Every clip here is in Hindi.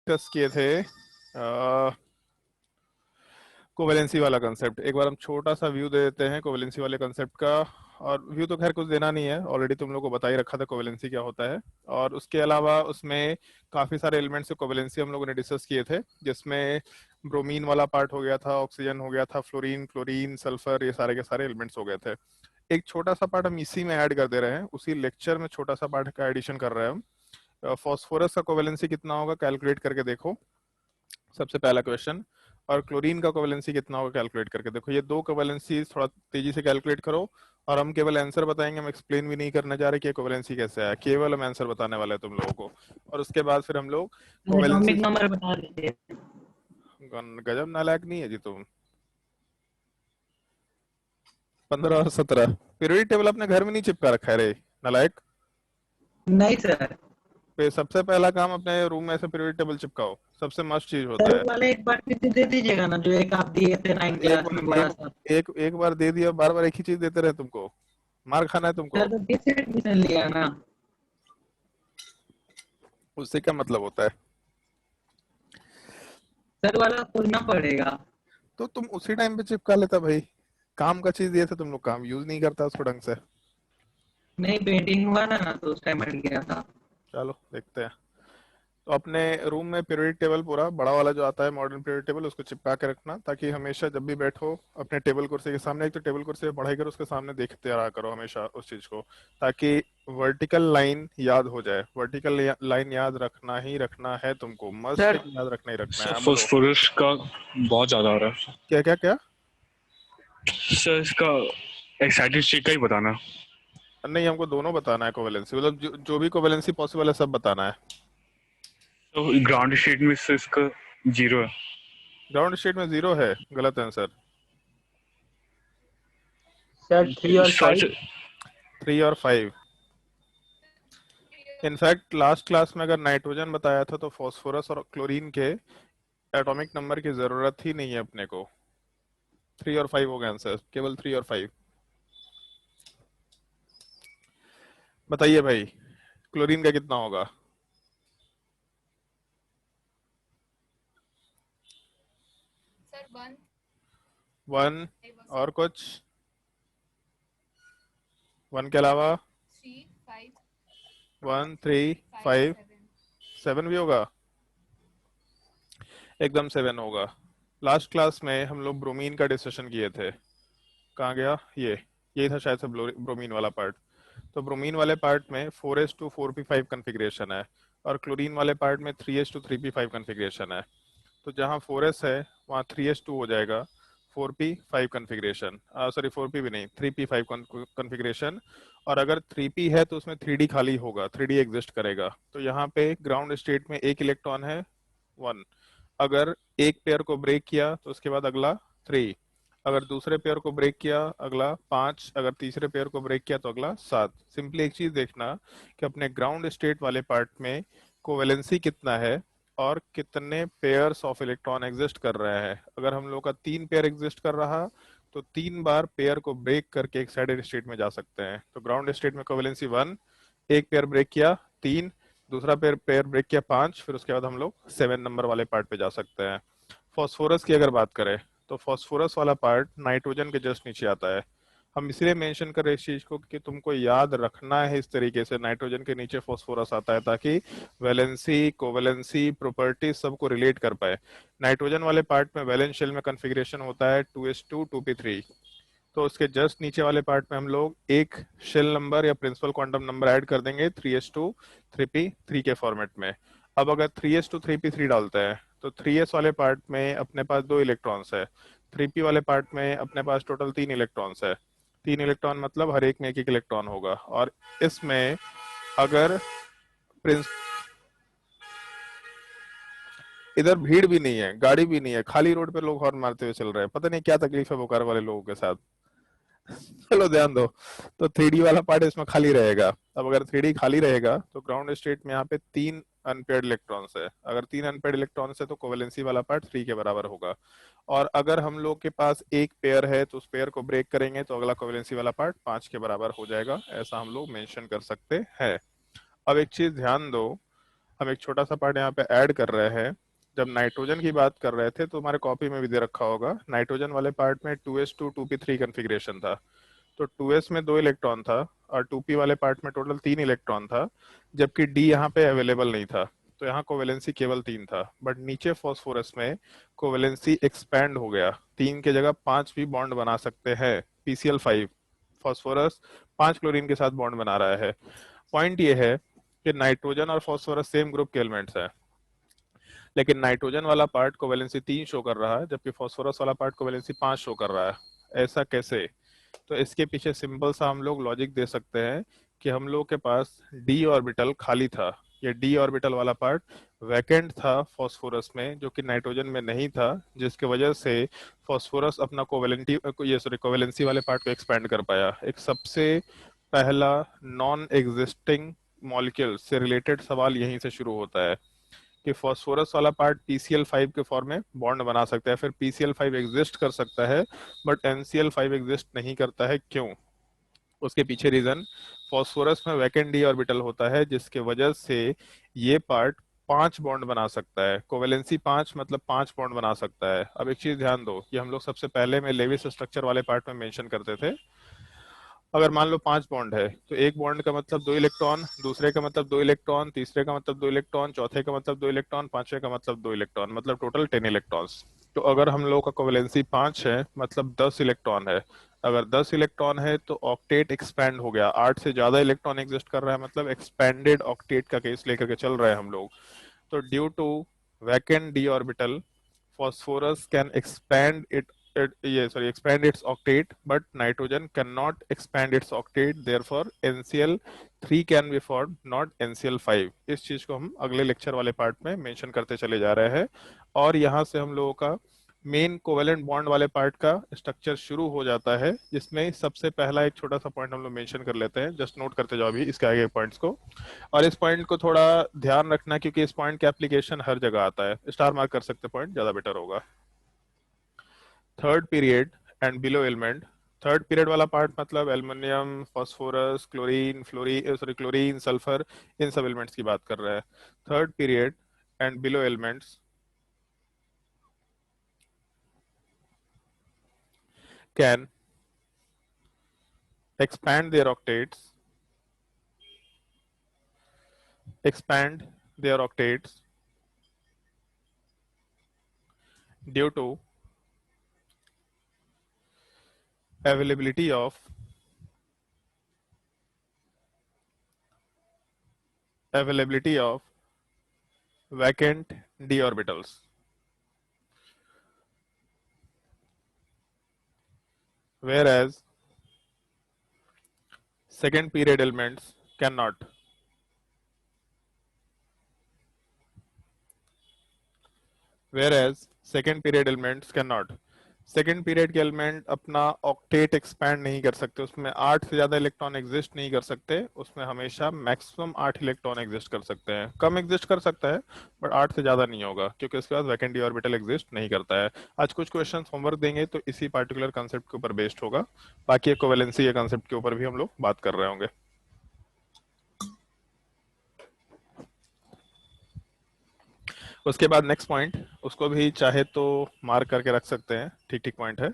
डिस्कस किए थे कोवेलेंसी वाला कंसेप्ट। एक बार हम छोटा सा व्यू दे देते हैं कोवेलेंसी वाले कंसेप्ट का। और व्यू तो खैर कुछ देना नहीं है, ऑलरेडी तुम लोग को बता ही रखा था कोवेलेंसी क्या होता है। और उसके अलावा उसमें काफी सारे एलिमेंट्स से कोवेलेंसी हम लोगों ने डिस्कस किए थे, जिसमें ब्रोमीन वाला पार्ट हो गया था, ऑक्सीजन हो गया था, फ्लोरीन, क्लोरीन, सल्फर, ये सारे के सारे एलिमेंट्स हो गए थे। एक छोटा सा पार्ट हम इसी में ऐड कर दे रहे हैं, उसी लेक्चर में छोटा सा पार्ट का एडिशन कर रहे हैं हम। फॉस्फोरस का कोवेलेंसी कितना होगा कैलकुलेट करके देखो, सबसे पहला क्वेश्चन। और क्लोरीन का कोवेलेंसी कितना होगा कैलकुलेट करके देखो। ये दो कोवेलेंसी थोड़ा तेजी से कैलकुलेट करो। और हम केवल आंसर बताएंगे, हम एक्सप्लेन भी नहीं करने जा रहे कि कोवेलेंसी कैसे है, केवल हम आंसर बताने वाले हैं तुम लोगों को। और उसके बाद फिर हम लोग कोवेलेंसी। एटॉमिक नंबर बता दीजिए। गजब नालायक नहीं है जी तुम। 15 और 17 पीरियोडिक टेबल अपने घर में नहीं चिपका रखा है रे नालायक। नहीं सर। पे सबसे पहला काम अपने रूम में ऐसे पीरियोडिक टेबल चिपकाओ, सबसे मस्त चीज सर होता है। वाले एक बार फिर से दे दीजिएगा ना, जो एक आप दिए थे 9 एक क्लास में बड़ा एक सा। एक एक बार दे दिया, बार बार एक ही चीज देते रहे तुमको, मार खाना है तुमको। सर तो किस एडमिशन लिया ना। उससे क्या मतलब होता है? सर वाला खोलना पड़ेगा। तो तुम उसी टाइम पे चिपका लेता भाई, काम का चीज दिए थे तुम लोग, काम यूज नहीं करता उसको ढंग से। नहीं पेंटिंग हुआ ना तो उस टाइम हट गया था। चलो देखते हैं। तो अपने रूम में पीरियोडिक टेबल पूरा बड़ा वाला जो आता है मॉडर्न पीरियोडिक टेबल, उसको चिपका के रखना, ताकि हमेशा जब भी बैठो अपने टेबल कुर्सी के सामने, एक तो टेबल कुर्सी पे पढ़ाई करो, उसके सामने देखते रहा करो हमेशा उस चीज को, ताकि वर्टिकल लाइन याद हो जाए। वर्टिकल लाइन याद रखना ही रखना है तुमको, मस्ट सर है कि याद रखना ही रखना है। हाँ, बोलो। फास्फोरस का बहुत ज्यादा आ रहा है क्या क्या क्या? सर। इसका एक्साइटेड स्टेट का ही बताना। नहीं, हमको दोनों बताना है कोवेलेंसी, मतलब जो भी कोवेलेंसी पॉसिबल है सब बताना है। तो ग्राउंड स्टेट में से इसका जीरो है। ग्राउंड स्टेट में जीरो है, गलत आंसर। सर 3 और सर्च 5। 3 और 5। इनफैक्ट लास्ट क्लास में अगर नाइट्रोजन बताया था तो फॉस्फोरस और क्लोरीन के एटॉमिक नंबर की जरूरत ही नहीं है अपने को। 3 और 5 हो गया आंसर, केवल 3 और 5। बताइए भाई, क्लोरीन का कितना होगा? सर 1 1 और कुछ? 1 के अलावा? 3 5 1 3 5 5 7। 7 भी होगा, एकदम 7 होगा। लास्ट क्लास में हम लोग ब्रोमीन का डिस्कशन किए थे, कहाँ गया ये? यही था शायद से ब्रोमीन वाला पार्ट। तो ब्रोमीन वाले पार्ट में 4s2 4p5 कन्फिग्रेशन है, और क्लोरीन वाले पार्ट में 3s2 3p5 कन्फिग्रेशन है। तो जहाँ 4s है वहाँ 3s2 हो जाएगा, 4p5 कन्फिग्रेशन, सॉरी 4p भी नहीं, 3p5 कन्फिग्रेशन। और अगर 3p है तो उसमें 3d खाली होगा, 3d एग्जिस्ट करेगा। तो यहाँ पे ग्राउंड स्टेट में एक इलेक्ट्रॉन है, 1। अगर एक पेयर को ब्रेक किया तो उसके बाद अगला 3। अगर दूसरे पेयर को ब्रेक किया अगला 5। अगर तीसरे पेयर को ब्रेक किया तो अगला 7। सिंपली एक चीज देखना कि अपने ग्राउंड स्टेट वाले पार्ट में कोवेलेंसी कितना है और कितने पेयर्स ऑफ इलेक्ट्रॉन एग्जिस्ट कर रहे हैं। अगर हम लोग का 3 पेयर एग्जिस्ट कर रहा तो 3 बार पेयर को ब्रेक करके एक साइडेड स्टेट में जा सकते हैं। तो ग्राउंड स्टेट में कोवेलेंसी 1, एक पेयर ब्रेक किया 3, दूसरा पेयर पेयर ब्रेक किया 5, फिर उसके बाद हम लोग 7 नंबर वाले पार्ट पे जा सकते हैं। फॉस्फोरस की अगर बात करें तो फॉस्फोरस वाला पार्ट नाइट्रोजन के जस्ट नीचे आता है। हम इसलिए मेंशन कर रहे हैं इस चीज को कि तुमको याद रखना है इस तरीके से, नाइट्रोजन के नीचे फॉस्फोरस आता है, ताकि वैलेंसी कोवेलेंसी प्रॉपर्टी सबको रिलेट कर पाए। नाइट्रोजन वाले पार्ट में वैलेंस शेल में कन्फिग्रेशन होता है 2s2 2p3। तो उसके जस्ट नीचे वाले पार्ट में हम लोग एक शेल नंबर या प्रिंसिपल क्वांटम नंबर ऐड कर देंगे 3s2 3p3 के फॉर्मेट में। अब अगर 3s2 3p3 डालते हैं तो 3s वाले पार्ट में अपने पास 2 इलेक्ट्रॉन्स है, 3p वाले पार्ट में अपने पास टोटल 3 इलेक्ट्रॉन्स है। 3 इलेक्ट्रॉन मतलब हर एक में एक इलेक्ट्रॉन होगा। और इसमें अगर प्रिंस इधर भीड़ भी नहीं है, गाड़ी भी नहीं है, खाली रोड पे लोग हॉर्न मारते हुए चल रहे हैं, पता नहीं क्या तकलीफ है बोकारो वाले लोगों के साथ। चलो ध्यान दो। तो 3D वाला पार्ट इसमें खाली रहेगा। अब अगर 3D खाली रहेगा तो ग्राउंड स्टेट में यहाँ पे 3 अनपेयर्ड इलेक्ट्रॉन्स है। अगर 3 अनपेयर्ड इलेक्ट्रॉन्स है तो कोवेलेंसी वाला पार्ट 3 के बराबर होगा। और अगर हम लोग के पास एक पेयर है तो उस पेयर को ब्रेक करेंगे तो अगला कोवेलेंसी वाला पार्ट 5 के बराबर हो जाएगा। ऐसा हम लोग मेंशन कर सकते हैं। अब एक चीज ध्यान दो, हम एक छोटा सा पार्ट यहाँ पे ऐड कर रहे हैं। जब नाइट्रोजन की बात कर रहे थे तो हमारे कॉपी में भी दे रखा होगा, नाइट्रोजन वाले पार्ट में 2s2 2p3 कॉन्फ़िगरेशन था। तो 2s में 2 इलेक्ट्रॉन था और 2p वाले पार्ट में टोटल 3 इलेक्ट्रॉन था, जबकि d यहाँ पे अवेलेबल नहीं था, तो यहाँ कोवेलेंसी केवल 3 था। बट नीचे फॉस्फोरस में कोवेलेंसी एक्सपैंड हो गया, 3 की जगह 5 भी बॉन्ड बना सकते हैं। PCl5 फॉस्फोरस 5 क्लोरीन के साथ बॉन्ड बना रहा है। पॉइंट ये है कि नाइट्रोजन और फॉस्फोरस सेम ग्रुप के एलिमेंट्स हैं, लेकिन नाइट्रोजन वाला पार्ट कोवेलेंसी 3 शो कर रहा है, जबकि फॉस्फोरस वाला पार्ट कोवेलेंसी 5 शो कर रहा है। ऐसा कैसे? तो इसके पीछे सिंपल सा हम लोग लॉजिक दे सकते हैं कि हम लोग के पास d ऑर्बिटल खाली था। ये d ऑर्बिटल वाला पार्ट वैकेंट था फॉस्फोरस में, जो कि नाइट्रोजन में नहीं था, जिसके वजह से फॉस्फोरस अपना कोवेलेंसी वाले पार्ट को एक्सपैंड कर पाया। एक सबसे पहला नॉन एग्जिस्टिंग मॉलिक्यूल से रिलेटेड सवाल यहीं से शुरू होता है कि फॉस्फोरस वाला पार्ट PCl5 के फॉर्म में बॉन्ड बना सकता है, फिर PCl5 एग्जिस्ट कर सकता है बट NCl5 एग्जिस्ट नहीं करता है, क्यों? उसके पीछे रीजन, फॉस्फोरस में वैकेंट d ऑर्बिटल होता है, जिसके वजह से ये पार्ट 5 बॉन्ड बना सकता है। कोवेलेंसी 5 मतलब 5 बॉन्ड बना सकता है। अब एक चीज ध्यान दो, ये हम लोग सबसे पहले में लेविस स्ट्रक्चर वाले पार्ट में मेंशन करते थे। अगर मान लो 5 बॉन्ड है तो एक बॉन्ड का मतलब 2 इलेक्ट्रॉन, दूसरे का मतलब 2 इलेक्ट्रॉन, तीसरे का मतलब 2 इलेक्ट्रॉन, चौथे का मतलब 2 इलेक्ट्रॉन, पांचवे का मतलब 2 इलेक्ट्रॉन, मतलब टोटल 10 इलेक्ट्रॉन्स। तो अगर हम लोग का कोवेलेंसी 5 है मतलब 10 इलेक्ट्रॉन है। अगर 10 इलेक्ट्रॉन है तो ऑक्टेट एक्सपैंड हो गया, 8 से ज्यादा इलेक्ट्रॉन एग्जिस्ट कर रहा है, मतलब एक्सपेंडेड ऑक्टेट का केस लेकर के चल रहे हैं हम लोग। तो due to vacant d orbital, phosphorus can expand its octet, but nitrogen cannot expand its octet, therefore NCl3 can be formed, not NCl5। इस चीज को हम अगले लेक्चर वाले पार्ट में मेंशन करते चले जा रहे हैं। और यहाँ से हम लोगों का मेन कोवेलेंट बॉन्ड वाले पार्ट का स्ट्रक्चर शुरू हो जाता है, जिसमें सबसे पहला एक छोटा सा पॉइंट हम लोग मेंशन कर लेते हैं। जस्ट नोट करते जाओ अभी इसके आगे पॉइंट्स को, और इस पॉइंट को थोड़ा ध्यान रखना क्योंकि इस पॉइंट का एप्लीकेशन हर जगह आता है। स्टार मार्क कर सकते पॉइंट, ज्यादा बेटर होगा। Third period and below element. Third period वाला पार्ट मतलब aluminium, phosphorus, chlorine, chlorine, sulphur, इन सब एलिमेंट्स की बात कर रहे हैं। Third period and below elements can expand their octates expand their octates due to availability of vacant d orbitals, whereas second period elements cannot, whereas second period elements cannot। Second period के एलिमेंट अपना ऑक्टेट एक्सपैंड नहीं कर सकते, उसमें 8 से ज्यादा इलेक्ट्रॉन एग्जिस्ट नहीं कर सकते, उसमें हमेशा मैक्सिमम 8 इलेक्ट्रॉन एग्जिस्ट कर सकते हैं। कम एग्जिस्ट कर सकता है बट 8 से ज्यादा नहीं होगा, क्योंकि उसके बाद वैकेंट डी ऑर्बिटल एग्जिस्ट नहीं करता है। आज कुछ क्वेश्चन होमवर्क देंगे तो इसी पार्टिकुलर कंसेप्ट के ऊपर बेस्ड होगा, बाकी कोवेलेंसी के कंसेप्ट के ऊपर भी हम लोग बात कर रहे होंगे। उसके बाद नेक्स्ट पॉइंट, उसको भी चाहे तो मार्क करके रख सकते हैं, ठीक ठीक पॉइंट है।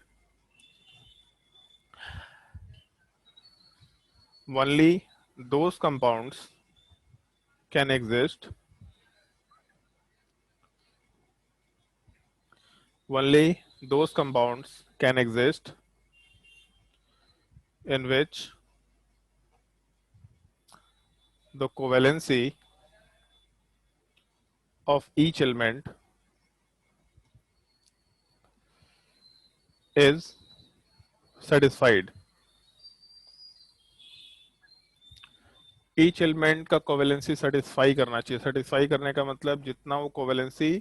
Only those compounds can exist, only those compounds can exist in which the covalency of each element is satisfied। Each element का कोवेलेंसी सेटिस्फाई करना चाहिए। सेटिस्फाई करने का मतलब जितना वो कोवेलेंसी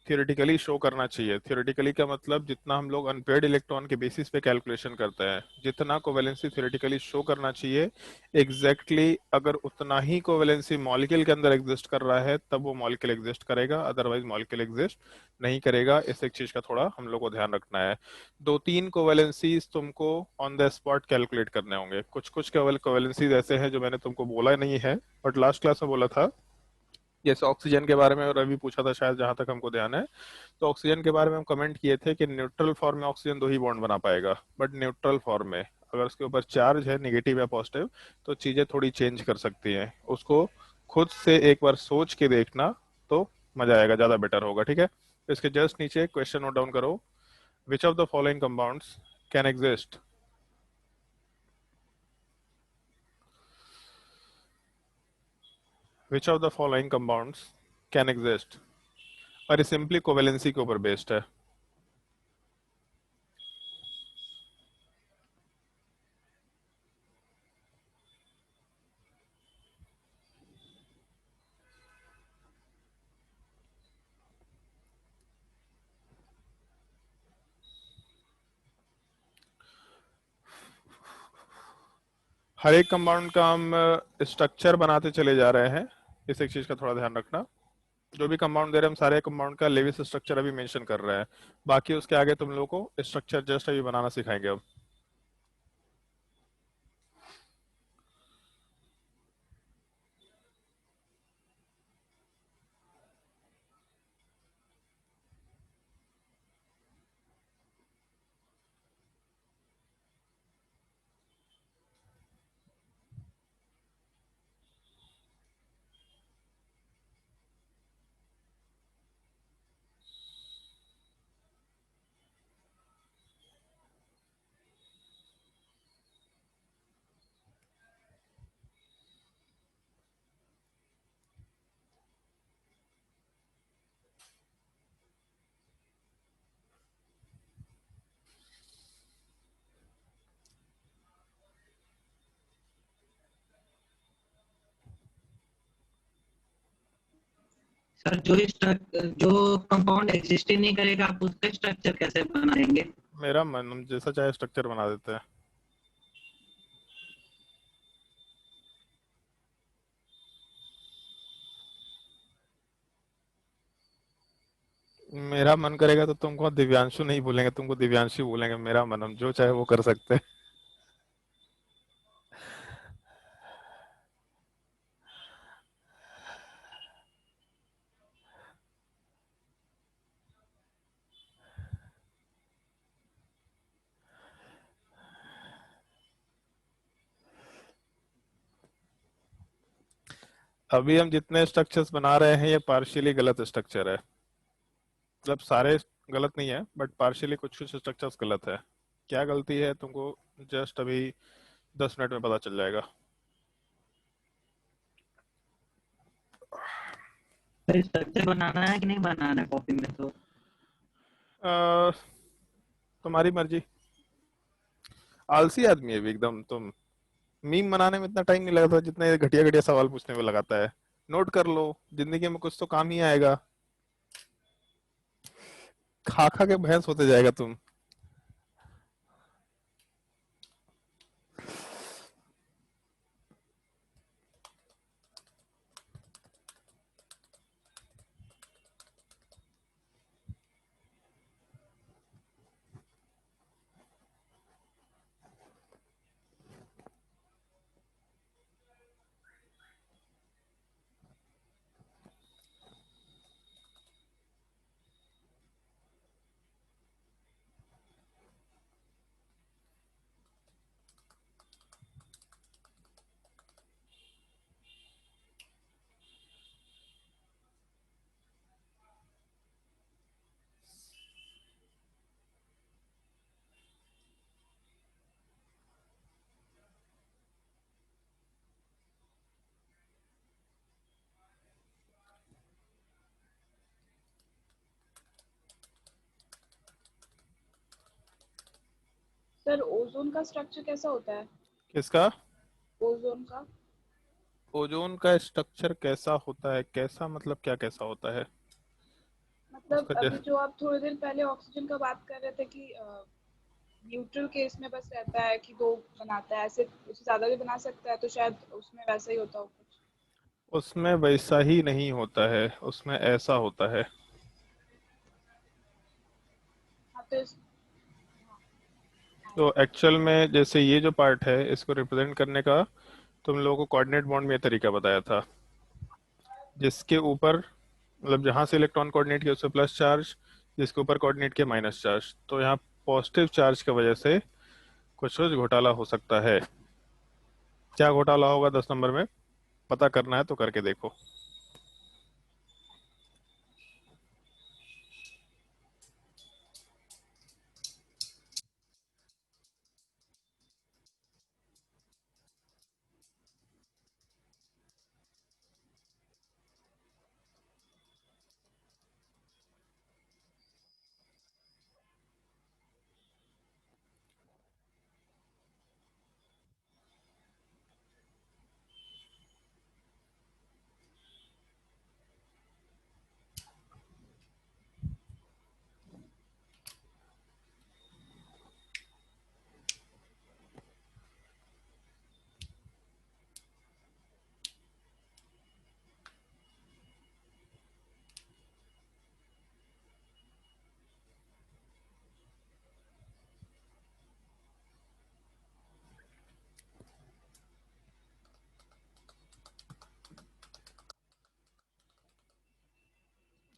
थियोरेटिकली शो करना चाहिए। थियोरेटिकली का मतलब जितना हम लोग अनपेयर्ड इलेक्ट्रॉन के बेसिस पे कैलकुलेशन करते हैं, जितना कोवेलेंसी थियोरेटिकली शो करना चाहिए एग्जैक्टली अगर उतना ही कोवेलेंसी मॉलिक्यूल के अंदर एग्जिस्ट कर रहा है तब वो मॉलिक्यूल एग्जिस्ट करेगा, अदरवाइज मॉलिक्यूल एग्जिस्ट नहीं करेगा। इस एक चीज का थोड़ा हम लोग को ध्यान रखना है। 2-3 कोवेलेंसीज तुमको ऑन द स्पॉट कैलकुलेट करने होंगे। कुछ कुछ कोवेलेंसीज ऐसे हैं जो मैंने तुमको बोला नहीं है बट लास्ट क्लास में बोला था, जैसे ऑक्सीजन के बारे में रवि पूछा था शायद, जहां तक हमको ध्यान है, तो ऑक्सीजन के बारे में हम कमेंट किए थे कि न्यूट्रल फॉर्म में ऑक्सीजन 2 ही बॉन्ड बना पाएगा, बट न्यूट्रल फॉर्म में अगर उसके ऊपर चार्ज है नेगेटिव या पॉजिटिव तो चीजें थोड़ी चेंज कर सकती हैं। उसको खुद से एक बार सोच के देखना तो मजा आएगा, ज्यादा बेटर होगा, ठीक है। इसके जस्ट नीचे क्वेश्चन नोट डाउन करो। Which of the following compounds can exist, which of the following compounds can exist, और ये सिंपली कोवेलेंसी के ऊपर बेस्ड है। हर एक कंपाउंड का हम स्ट्रक्चर बनाते चले जा रहे हैं, इस एक चीज का थोड़ा ध्यान रखना। जो भी कंपाउंड दे रहे हैं हम सारे कंपाउंड का लेविस स्ट्रक्चर अभी मेंशन कर रहे हैं, बाकी उसके आगे तुम लोगों को स्ट्रक्चर जस्ट अभी बनाना सिखाएंगे अब। सर जो कंपाउंड एग्जिस्ट ही नहीं करेगा आप उसका स्ट्रक्चर कैसे बनाएंगे? मेरा मन, हम जैसा चाहे स्ट्रक्चर बना देते हैं। मेरा मन करेगा तो तुमको दिव्यांशु नहीं बोलेंगे, तुमको दिव्यांशु बोलेंगे। मेरा मन, हम जो चाहे वो कर सकते हैं। अभी हम जितने स्ट्रक्चर्स बना रहे हैं ये पार्शियली गलत स्ट्रक्चर है, मतलब सारे गलत नहीं है बट पार्शियली कुछ कुछ स्ट्रक्चर्स गलत है। क्या गलती है तुमको जस्ट अभी 10 मिनट में पता चल जाएगा। सर स्ट्रक्चर बनाना है कि नहीं बनाना है कॉपी में? तो अ, तुम्हारी मर्जी। आलसी आदमी है भी एकदम तुम। मीम बनाने में इतना टाइम नहीं लगता जितने घटिया घटिया सवाल पूछने में लगाता है। नोट कर लो, जिंदगी में कुछ तो काम ही आएगा। खा खा के भैंस होते जाएगा तुम। सर ओजोन का स्ट्रक्चर कैसा होता है? किसका? ओजोन का। ओजोन का स्ट्रक्चर कैसा होता है? कैसा मतलब क्या कैसा होता है मतलब उसका अभी जो आप थोड़ी देर पहले ऑक्सीजन का बात कर रहे थे कि न्यूट्रल केस में बस रहता है कि दो बनाता है, ऐसे उससे ज्यादा भी बना सकता है, तो शायद उसमें वैसा ही होता हो कुछ। उसमें वैसा ही नहीं होता है, उसमें ऐसा होता है। हाँ तो तो एक्चुअल में जैसे ये जो पार्ट है इसको रिप्रेजेंट करने का तुम लोगों को कोऑर्डिनेट बॉन्ड में ये तरीका बताया था। जिसके ऊपर मतलब जहां से इलेक्ट्रॉन कोऑर्डिनेट किया उससे प्लस चार्ज, जिसके ऊपर कोऑर्डिनेट किया माइनस चार्ज। तो यहाँ पॉजिटिव चार्ज की वजह से कुछ कुछ घोटाला हो सकता है। क्या घोटाला होगा 10 नंबर में, पता करना है तो करके देखो।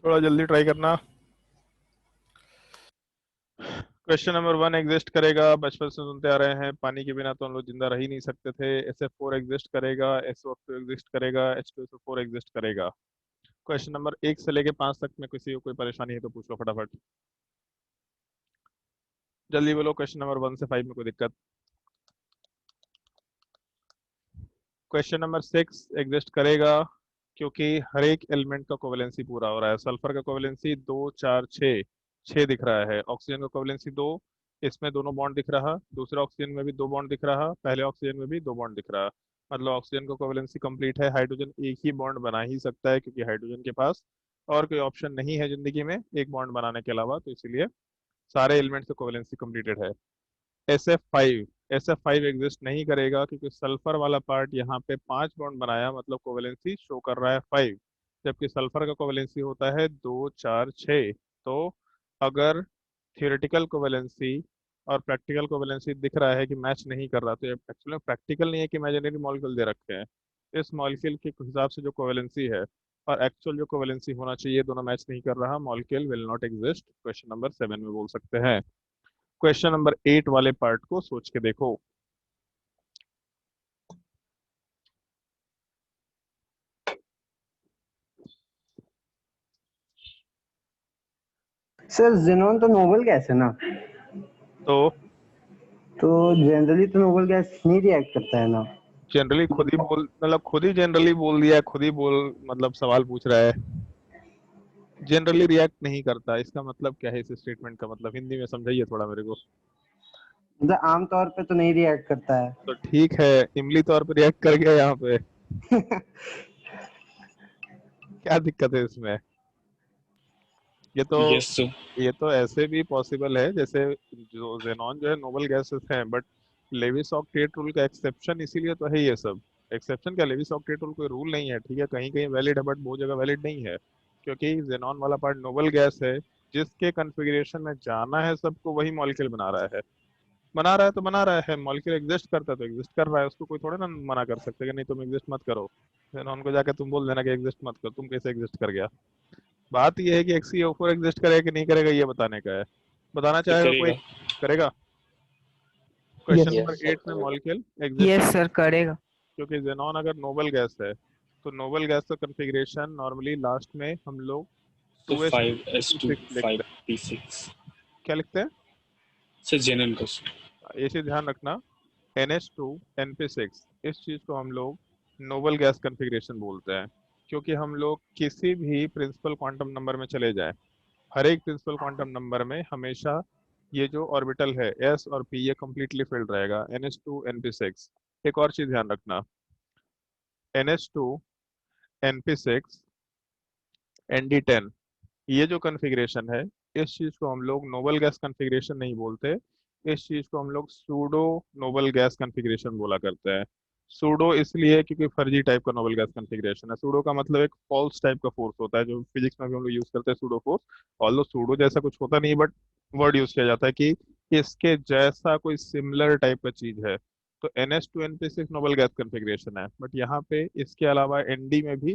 थोड़ा जल्दी ट्राई करना। क्वेश्चन नंबर 1 एग्जिस्ट करेगा, बचपन से सुनते आ रहे हैं, पानी के बिना तो हम लोग जिंदा रह ही नहीं सकते थे। SF4 एग्जिस्ट करेगा, SO2 एग्जिस्ट करेगा, H2SO4 एग्जिस्ट करेगा। क्वेश्चन नंबर 1 से लेके 5 तक में किसी को कोई परेशानी है तो पूछ लो फटाफट, जल्दी बोलो। क्वेश्चन नंबर 1 से 5 में कोई दिक्कत? क्वेश्चन नंबर 6 एग्जिस्ट करेगा क्योंकि हर एक एलिमेंट का कोवेलेंसी पूरा हो रहा है। सल्फर का कोवेलेंसी 2 4 6, 6 दिख रहा है। ऑक्सीजन का कोवेलेंसी 2, इसमें दोनों बॉन्ड दिख रहा। दूसरे ऑक्सीजन में भी 2 बॉन्ड दिख रहा, पहले ऑक्सीजन में भी 2 बॉन्ड दिख रहा। मतलब ऑक्सीजन का कोवेलेंसी कंप्लीट है। हाइड्रोजन एक ही बॉन्ड बना ही सकता है क्योंकि हाइड्रोजन के पास और कोई ऑप्शन नहीं है जिंदगी में एक बॉन्ड बनाने के अलावा, तो इसीलिए सारे एलिमेंट्स का कोवेलेंसी कंप्लीटेड है। SF5 एग्जिस्ट नहीं करेगा क्योंकि सल्फर वाला पार्ट यहाँ पे 5 बॉन्ड बनाया, मतलब कोवेलेंसी शो कर रहा है 5, जबकि सल्फर का कोवेलेंसी होता है 2 4 6। तो अगर थियोरेटिकल कोवेलेंसी और प्रैक्टिकल कोवेलेंसी दिख रहा है कि मैच नहीं कर रहा, तो एक्चुअली में प्रैक्टिकल नहीं है कि इमेजिनरी मॉलिक्यूल दे रखे हैं। इस मॉलिक्यूल के हिसाब से जो कोवेलेंसी है और एक्चुअल जो कोवेलेंसी होना चाहिए, दोनों मैच नहीं कर रहा, molecule will not exist. Question number 7 में बोल सकते हैं। क्वेश्चन नंबर 8 वाले पार्ट को सोच के देखो। सर जेनॉन तो नोबल गैस है ना, तो तो जनरली तो नोबल गैस नहीं रिएक्ट करता है ना। जनरली खुद ही बोल, मतलब खुद ही जनरली बोल दिया, खुद ही बोल, मतलब सवाल पूछ रहा है। जनरली रिएक्ट नहीं करता, इसका मतलब क्या है? इस स्टेटमेंट का मतलब हिंदी में समझाइए थोड़ा मेरे को। मतलब आमतौर पे तो नहीं रिएक्ट करता है। तो ठीक है, इमली तौर पे रिएक्ट कर गया यहाँ पे। क्या दिक्कत है इसमें? ये तो यस सर। ये तो ऐसे भी पॉसिबल है, जैसे जो जेनॉन जो है नोबल गैसेस हैं, बट लेविस ऑक्टेट रूल का एक्सेप्शन, इसीलिए तो है ये सब। एक्सेप्शन क्या, लेविस ऑक्टेट रूल कोई रूल नहीं है, ठीक है, कहीं कहीं वैलिड है बट बहुत जगह वैलिड नहीं है, क्योंकि जेनॉन वाला पार्ट नोबल गैस है। जिसके कन्फिग्रेशन में जाना है सबको वही मॉलिक्यूल बना रहा है। बना रहा है तो बना रहा है, मॉलिक्यूल एग्जिस्ट करता है तो एग्जिस्ट कर रहा है, उसको कोई थोड़ा ना मना कर सकते कि नहीं तुम एग्जिस्ट मत करो। जेनॉन को जाके तुम बोल देना कि एग्जिस्ट मत करो, तुम कैसे एग्जिस्ट कर गया? बात यह है कि XeO4 एग्जिस्ट करेगा कि नहीं करेगा ये बताने का है। बताना तो चाहेगा कोई? करेगा। करेगा। Question yes number yes sir 8 में करेगा। मॉलिक्यूल एग्जिस्ट यस करेगा सर करेगा। क्योंकि जेनॉन अगर नोबल गैस है तो नोबल गैस का कन्फिग्रेशन नॉर्मली लास्ट में हम लोग तो 2s2 5s2 लिखते हैं। 5p6 क्या लिखते हैं? सर जेनन का। ये चीज ध्यान रखना, NH2 NP6, इस चीज को हम लोग नोबल गैस कन्फिग्रेशन बोलते हैं। क्योंकि हम लोग किसी भी प्रिंसिपल क्वांटम नंबर में चले जाएं, हर एक प्रिंसिपल क्वांटम नंबर में हमेशा ये जो ऑर्बिटल है S और P ये कंप्लीटली फिल्ड रहेगा, NH2 NP6। एक और चीज ध्यान रखना, NH2 NP6 ND10, ये जो कन्फिग्रेशन है, इस चीज को हम लोग नोबल गैस कन्फिग्रेशन नहीं बोलते, इस चीज को हम लोग सूडो नोबल गैस कन्फिग्रेशन बोला करते हैं। सूडो इसलिए क्योंकि फर्जी टाइप का नोबल गैस कन्फिग्रेशन है। सूडो का मतलब एक फॉल्स टाइप का फोर्स होता है, जो फिजिक्स में भी हम लोग यूज करते हैं, सूडो फोर्स। ऑल्दो सूडो जैसा कुछ होता नहीं, बट वर्ड यूज किया जाता है कि इसके जैसा कोई सिमिलर टाइप का चीज है। तो NH2 NP6 noble gas configuration है, बट यहाँ पे इसके अलावा ND में भी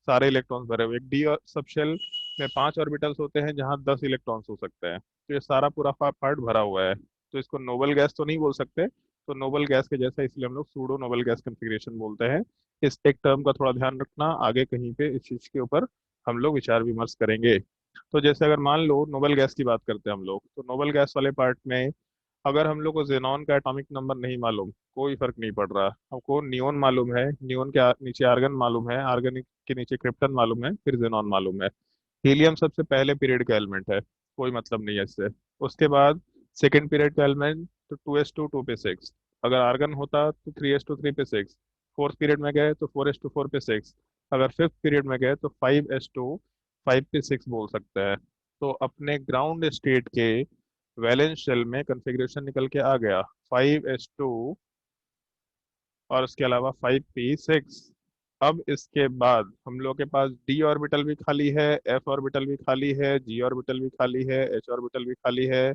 सारे इलेक्ट्रॉन्स भरे हुए। एक डी सब शेल में 5 ऑर्बिटल्स होते हैं जहाँ 10 इलेक्ट्रॉन्स हो सकते हैं। तो ये सारा पूरा पार्ट भरा हुआ है, तो इसको नोबल गैस तो नहीं बोल सकते। तो नोबल गैस के जैसा इसलिए हम लोग सूडो नोबल गैस कॉन्फ़िगरेशन बोलते हैं। इस एक टर्म का थोड़ा ध्यान रखना, आगे कहीं पे इस चीज के ऊपर हम लोग विचार विमर्श करेंगे। तो जैसे अगर मान लो नोबल गैस की बात करते हैं हम लोग, तो नोबल गैस वाले पार्ट में अगर हम लोग को जेनॉन का एटॉमिक नंबर नहीं मालूम, कोई फर्क नहीं पड़ रहा। हमको नियोन मालूम है, नियोन के नीचे आर्गन मालूम है, आर्गन के नीचे क्रिप्टन मालूम है, फिर जेनॉन मालूम है। हीलियम सबसे पहले पीरियड का एलिमेंट है, कोई मतलब नहीं है इससे। उसके बाद सेकेंड पीरियड का एलिमेंट तो 2s2 2p6। अगर आर्गन होता तो 3s2 3p6। फोर्थ पीरियड में गए तो 4s2 4p6। अगर फिफ्थ पीरियड में गए तो 5s2 5p6 बोल सकते हैं। तो अपने ग्राउंड स्टेट के वैलेंस शेल में कन्फिग्रेशन निकल के आ गया 5s2 और उसके अलावा 5p6। अब इसके बाद हम लोग के पास d ऑर्बिटल भी खाली है, f ऑर्बिटल भी खाली है, g ऑर्बिटल भी खाली है, h ऑर्बिटल भी खाली है,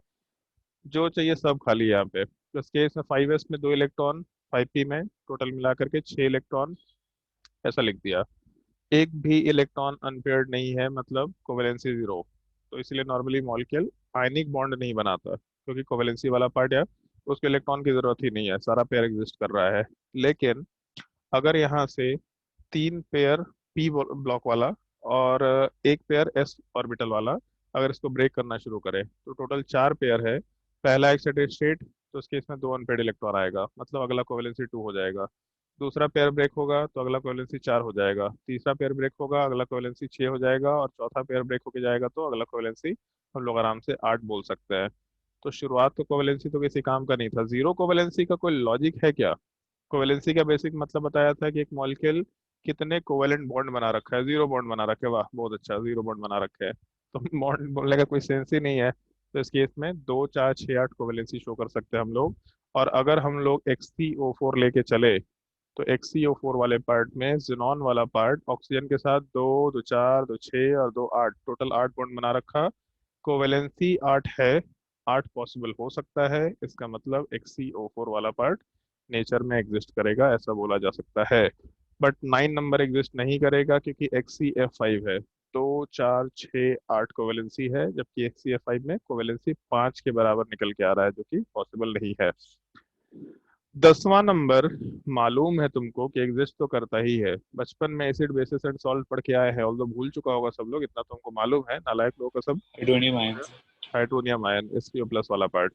जो चाहिए सब खाली है यहाँ पे। तो इस केस में 5s में 2 इलेक्ट्रॉन, 5p में टोटल मिला करके 6 इलेक्ट्रॉन, ऐसा लिख दिया। एक भी इलेक्ट्रॉन अनपेयर्ड नहीं है, मतलब कोवेलेंसी 0। तो इसलिए नॉर्मली मॉलिक्यूल आयनिक बॉन्ड नहीं बनाता, क्योंकि कोवेलेंसी वाला पार्ट है, उसके इलेक्ट्रॉन की जरूरत ही नहीं है, सारा पेयर एग्जिस्ट कर रहा है। लेकिन अगर यहाँ से 3 पेयर पी ब्लॉक वाला और एक पेयर एस ऑर्बिटल वाला अगर इसको ब्रेक करना शुरू करें, तो टोटल 4 पेयर है। पहला एक्साइटेड स्टेट, तो उसके इसमें 2 अनपेयर्ड इलेक्ट्रॉन आएगा, मतलब अगला कोवेलेंसी 2 हो जाएगा। दूसरा पेयर ब्रेक होगा तो अगला कोवेलेंसी 4 हो जाएगा। तीसरा पेयर ब्रेक होगा, अगला कोवेलेंसी 6 हो जाएगा। और चौथा पेयर ब्रेक होके जाएगा तो अगला कोवेलेंसी हम लोग आराम से 8 बोल सकते हैं। तो शुरुआत का कोवेलेंसी तो किसी काम का नहीं था। जीरो कोवेलेंसी का कोई लॉजिक है क्या? कोवेलेंसी का बेसिक मतलब बताया था कि एक मॉलिक्यूल कितने कोवेलेंट बॉन्ड बना रखा है। 0 बॉन्ड बना रखे, वाह बहुत अच्छा, 0 बॉन्ड बना रखे हैं। तो बॉन्ड बोलने का कोई सेंस ही नहीं है। तो इस केस में 2 4 6 8 कोवेलेंसी शो कर सकते हैं हम लोग। और अगर हम लोग XCO4 लेके चले, तो XCO4 वाले पार्ट में जिनॉन वाला पार्ट ऑक्सीजन के साथ 2 2 4 2 6 और 2 8, टोटल 8 बॉन्ड बना रखा। कोवेलेंसी 8 है, 8 पॉसिबल हो सकता है, इसका मतलब XCO4 वाला पार्ट नेचर में एग्जिस्ट करेगा, ऐसा बोला जा सकता है। बट 9 नंबर एग्जिस्ट नहीं करेगा, क्योंकि XCF5 है। 2 4 6 8 कोवेलेंसी है, जबकि XCF5 में कोवेलेंसी 5 के बराबर निकल के आ रहा है, जो कि पॉसिबल नहीं है। 10वां नंबर, मालूम है तुमको कि एग्जिस्ट तो करता ही है। बचपन में एसिड बेसिस एंड सॉल्ट पढ़ के आए हैं, ऑल्दो भूल चुका होगा सब लोग, इतना तुमको मालूम है, नालायक लोगों का सब। Hydronium ions. Hydronium ion, SPO+ वाला पार्ट।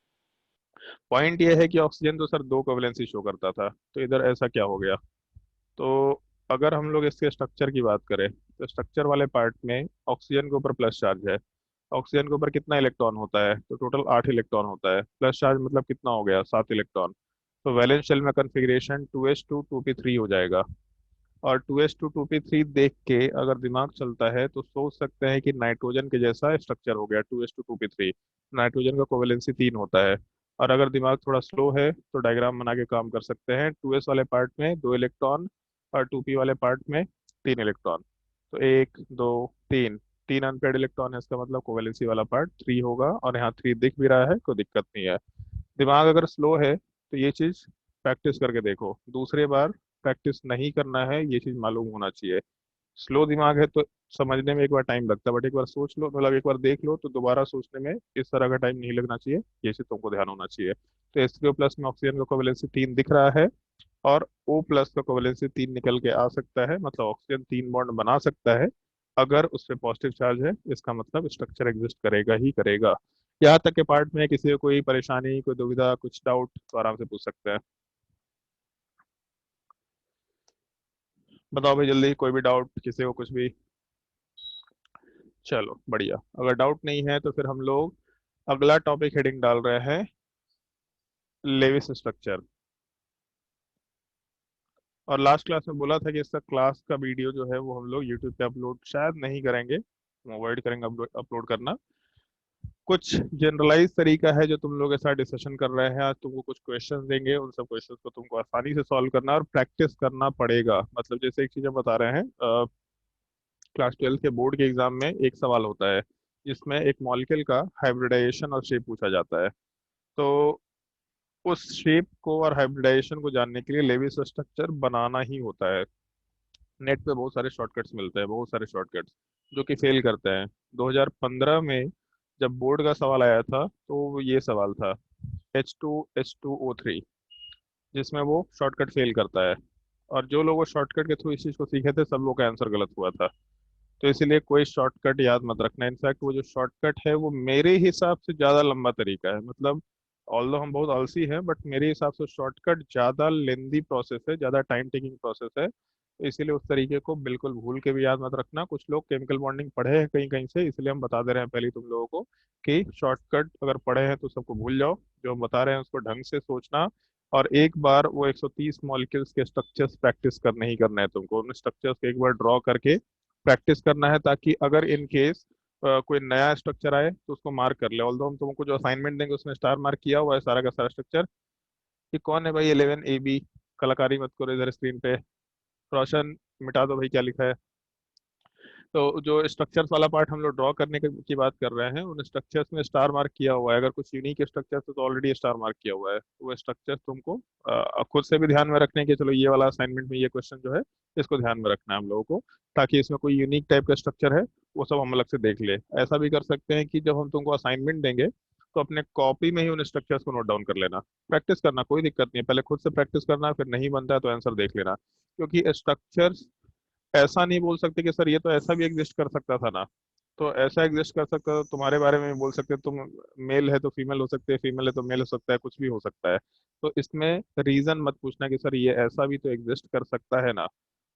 पॉइंट ये है कि ऑक्सीजन तो सर 2 कोवेलेंसी शो करता था, तो इधर ऐसा क्या हो गया? तो अगर हम लोग इसके स्ट्रक्चर की बात करें, तो स्ट्रक्चर वाले पार्ट में ऑक्सीजन के ऊपर प्लस चार्ज है। ऑक्सीजन के ऊपर कितना इलेक्ट्रॉन होता है? तो टोटल 8 इलेक्ट्रॉन होता है। प्लस चार्ज मतलब कितना हो गया? 7 इलेक्ट्रॉन। तो वैलेंस शेल में कन्फिग्रेशन 2s2 2p3 हो जाएगा। और 2s2 2p3 देख के अगर दिमाग चलता है तो सोच सकते हैं कि नाइट्रोजन के जैसा स्ट्रक्चर हो गया 2s2 2p3। नाइट्रोजन का कोवेलेंसी 3 होता है। और अगर दिमाग थोड़ा स्लो है तो डायग्राम बना के काम कर सकते हैं। 2s वाले पार्ट में 2 इलेक्ट्रॉन और 2p वाले पार्ट में 3 इलेक्ट्रॉन। तो 1 2 3, 3 अनपेड इलेक्ट्रॉन है, इसका मतलब कोवेलेंसी वाला पार्ट 3 होगा। और यहाँ 3 दिख भी रहा है, कोई दिक्कत नहीं है। दिमाग अगर स्लो है तो ये चीज प्रैक्टिस करके देखो, दूसरे बार प्रैक्टिस नहीं करना है, ये चीज मालूम होना चाहिए। स्लो दिमाग है तो समझने में एक बार टाइम लगता है, बट एक बार सोच लो, मतलब एक बार देख लो तो दोबारा सोचने में इस तरह का टाइम नहीं लगना चाहिए, ये चीज तुमको ध्यान होना चाहिए। तो SO+ में ऑक्सीजन का कोवेलेंसी 3 दिख रहा है, और O+ का कोवेलेंसी 3 निकल के आ सकता है, मतलब ऑक्सीजन 3 बॉन्ड बना सकता है। अगर उस पर पॉजिटिव चार्ज है, इसका मतलब स्ट्रक्चर एग्जिस्ट करेगा ही करेगा। यहाँ तक के पार्ट में किसी को कोई परेशानी, कोई दुविधा, कुछ डाउट तो आराम से पूछ सकते हैं। बताओ भाई जल्दी, कोई भी डाउट किसी को कुछ भी? चलो बढ़िया, अगर डाउट नहीं है तो फिर हम लोग अगला टॉपिक हेडिंग डाल रहे हैं, लेविस स्ट्रक्चर। और लास्ट क्लास में बोला था कि इसका क्लास का वीडियो जो है वो हम लोग यूट्यूब पे अपलोड शायद नहीं करेंगे, अवॉइड करेंगे अपलोड करना। कुछ जनरलाइज तरीका है जो तुम लोग के साथ डिस्कशन कर रहे हैं। आज तुमको कुछ क्वेश्चंस देंगे, उन सब क्वेश्चंस को तुमको आसानी से सॉल्व करना और प्रैक्टिस करना पड़ेगा। मतलब जैसे एक चीज हम बता रहे हैं, क्लास 12 के बोर्ड के एग्जाम में एक सवाल होता है जिसमें एक मॉलिक्यूल का हाइब्रिडाइजेशन और शेप पूछा जाता है। तो उस शेप को और हाइब्रिडाइजेशन को जानने के लिए लेविस स्ट्रक्चर बनाना ही होता है। नेट पे बहुत सारे शॉर्टकट्स मिलते हैं, बहुत सारे शॉर्टकट्स जो कि फेल करते हैं। 2015 में जब बोर्ड का सवाल आया था तो ये सवाल था H2H2O3, जिसमें वो शॉर्टकट फेल करता है। और जो लोग वो शॉर्टकट के थ्रू इस चीज़ को सीखे थे, सब लोग का आंसर गलत हुआ था। तो इसीलिए कोई शॉर्टकट याद मत रखना। इनफैक्ट वो जो शॉर्टकट है वो मेरे हिसाब से ज़्यादा लंबा तरीका है। मतलब ऑल्दो हम बहुत आलसी हैं, बट मेरे हिसाब से शॉर्टकट ज़्यादा लेंदी प्रोसेस है, ज़्यादा टाइम टेकिंग प्रोसेस है। तो इसीलिए उस तरीके को बिल्कुल भूल के भी याद मत रखना। कुछ लोग केमिकल बॉन्डिंग पढ़े हैं कहीं कहीं से, इसलिए हम बता दे रहे हैं पहले ही तुम लोगों को कि शॉर्टकट अगर पढ़े हैं तो सबको भूल जाओ। जो हम बता रहे हैं उसको ढंग से सोचना, और एक बार वो 130 मॉलिक्यूल्स के स्ट्रक्चर्स प्रैक्टिस करने ही करना है तुमको। उन स्ट्रक्चर्स को एक बार ड्रॉ करके प्रैक्टिस करना है, ताकि अगर इन केस कोई नया स्ट्रक्चर आए तो उसको मार्क कर ले। ऑल्दो हम तुमको जो असाइनमेंट देंगे उसमें स्टार मार्क किया हुआ है सारा का सारा स्ट्रक्चर। कि कौन है भाई 11AB, कलाकारी मत करो इधर स्क्रीन पे। रोशन, मिटा दो भाई क्या लिखा है। तो जो स्ट्रक्चर्स वाला पार्ट हम लोग ड्रॉ करने की बात कर रहे हैं, उन स्ट्रक्चर्स में स्टार मार्क किया हुआ है। अगर कुछ यूनिक स्ट्रक्चर्स तो ऑलरेडी स्टार मार्क किया हुआ है। वो स्ट्रक्चर्स तुमको खुद से भी ध्यान में रखने के, चलो ये वाला असाइनमेंट में ये क्वेश्चन जो है इसको ध्यान में रखना है हम लोगों को, ताकि इसमें कोई यूनिक टाइप का स्ट्रक्चर है वो सब हम अलग से देख ले। ऐसा भी कर सकते हैं कि जब हम तुमको असाइनमेंट देंगे तो अपने कॉपी में ही उन स्ट्रक्चर्स को नोट डाउन कर लेना। प्रैक्टिस करना, कोई दिक्कत नहीं है, पहले खुद से प्रैक्टिस करना, फिर नहीं बनता है तो आंसर देख लेना। क्योंकि स्ट्रक्चर्स ऐसा नहीं बोल सकते कि सर ये तो ऐसा भी एग्जिस्ट कर सकता था ना। तो ऐसा एग्जिस्ट कर सकता था, तुम्हारे बारे में भी बोल सकते, तुम मेल है तो फीमेल हो सकते हैं, फीमेल है तो मेल हो सकता है, कुछ भी हो सकता है। तो इसमें रीजन मत पूछना कि सर ये ऐसा भी तो एग्जिस्ट कर सकता है ना।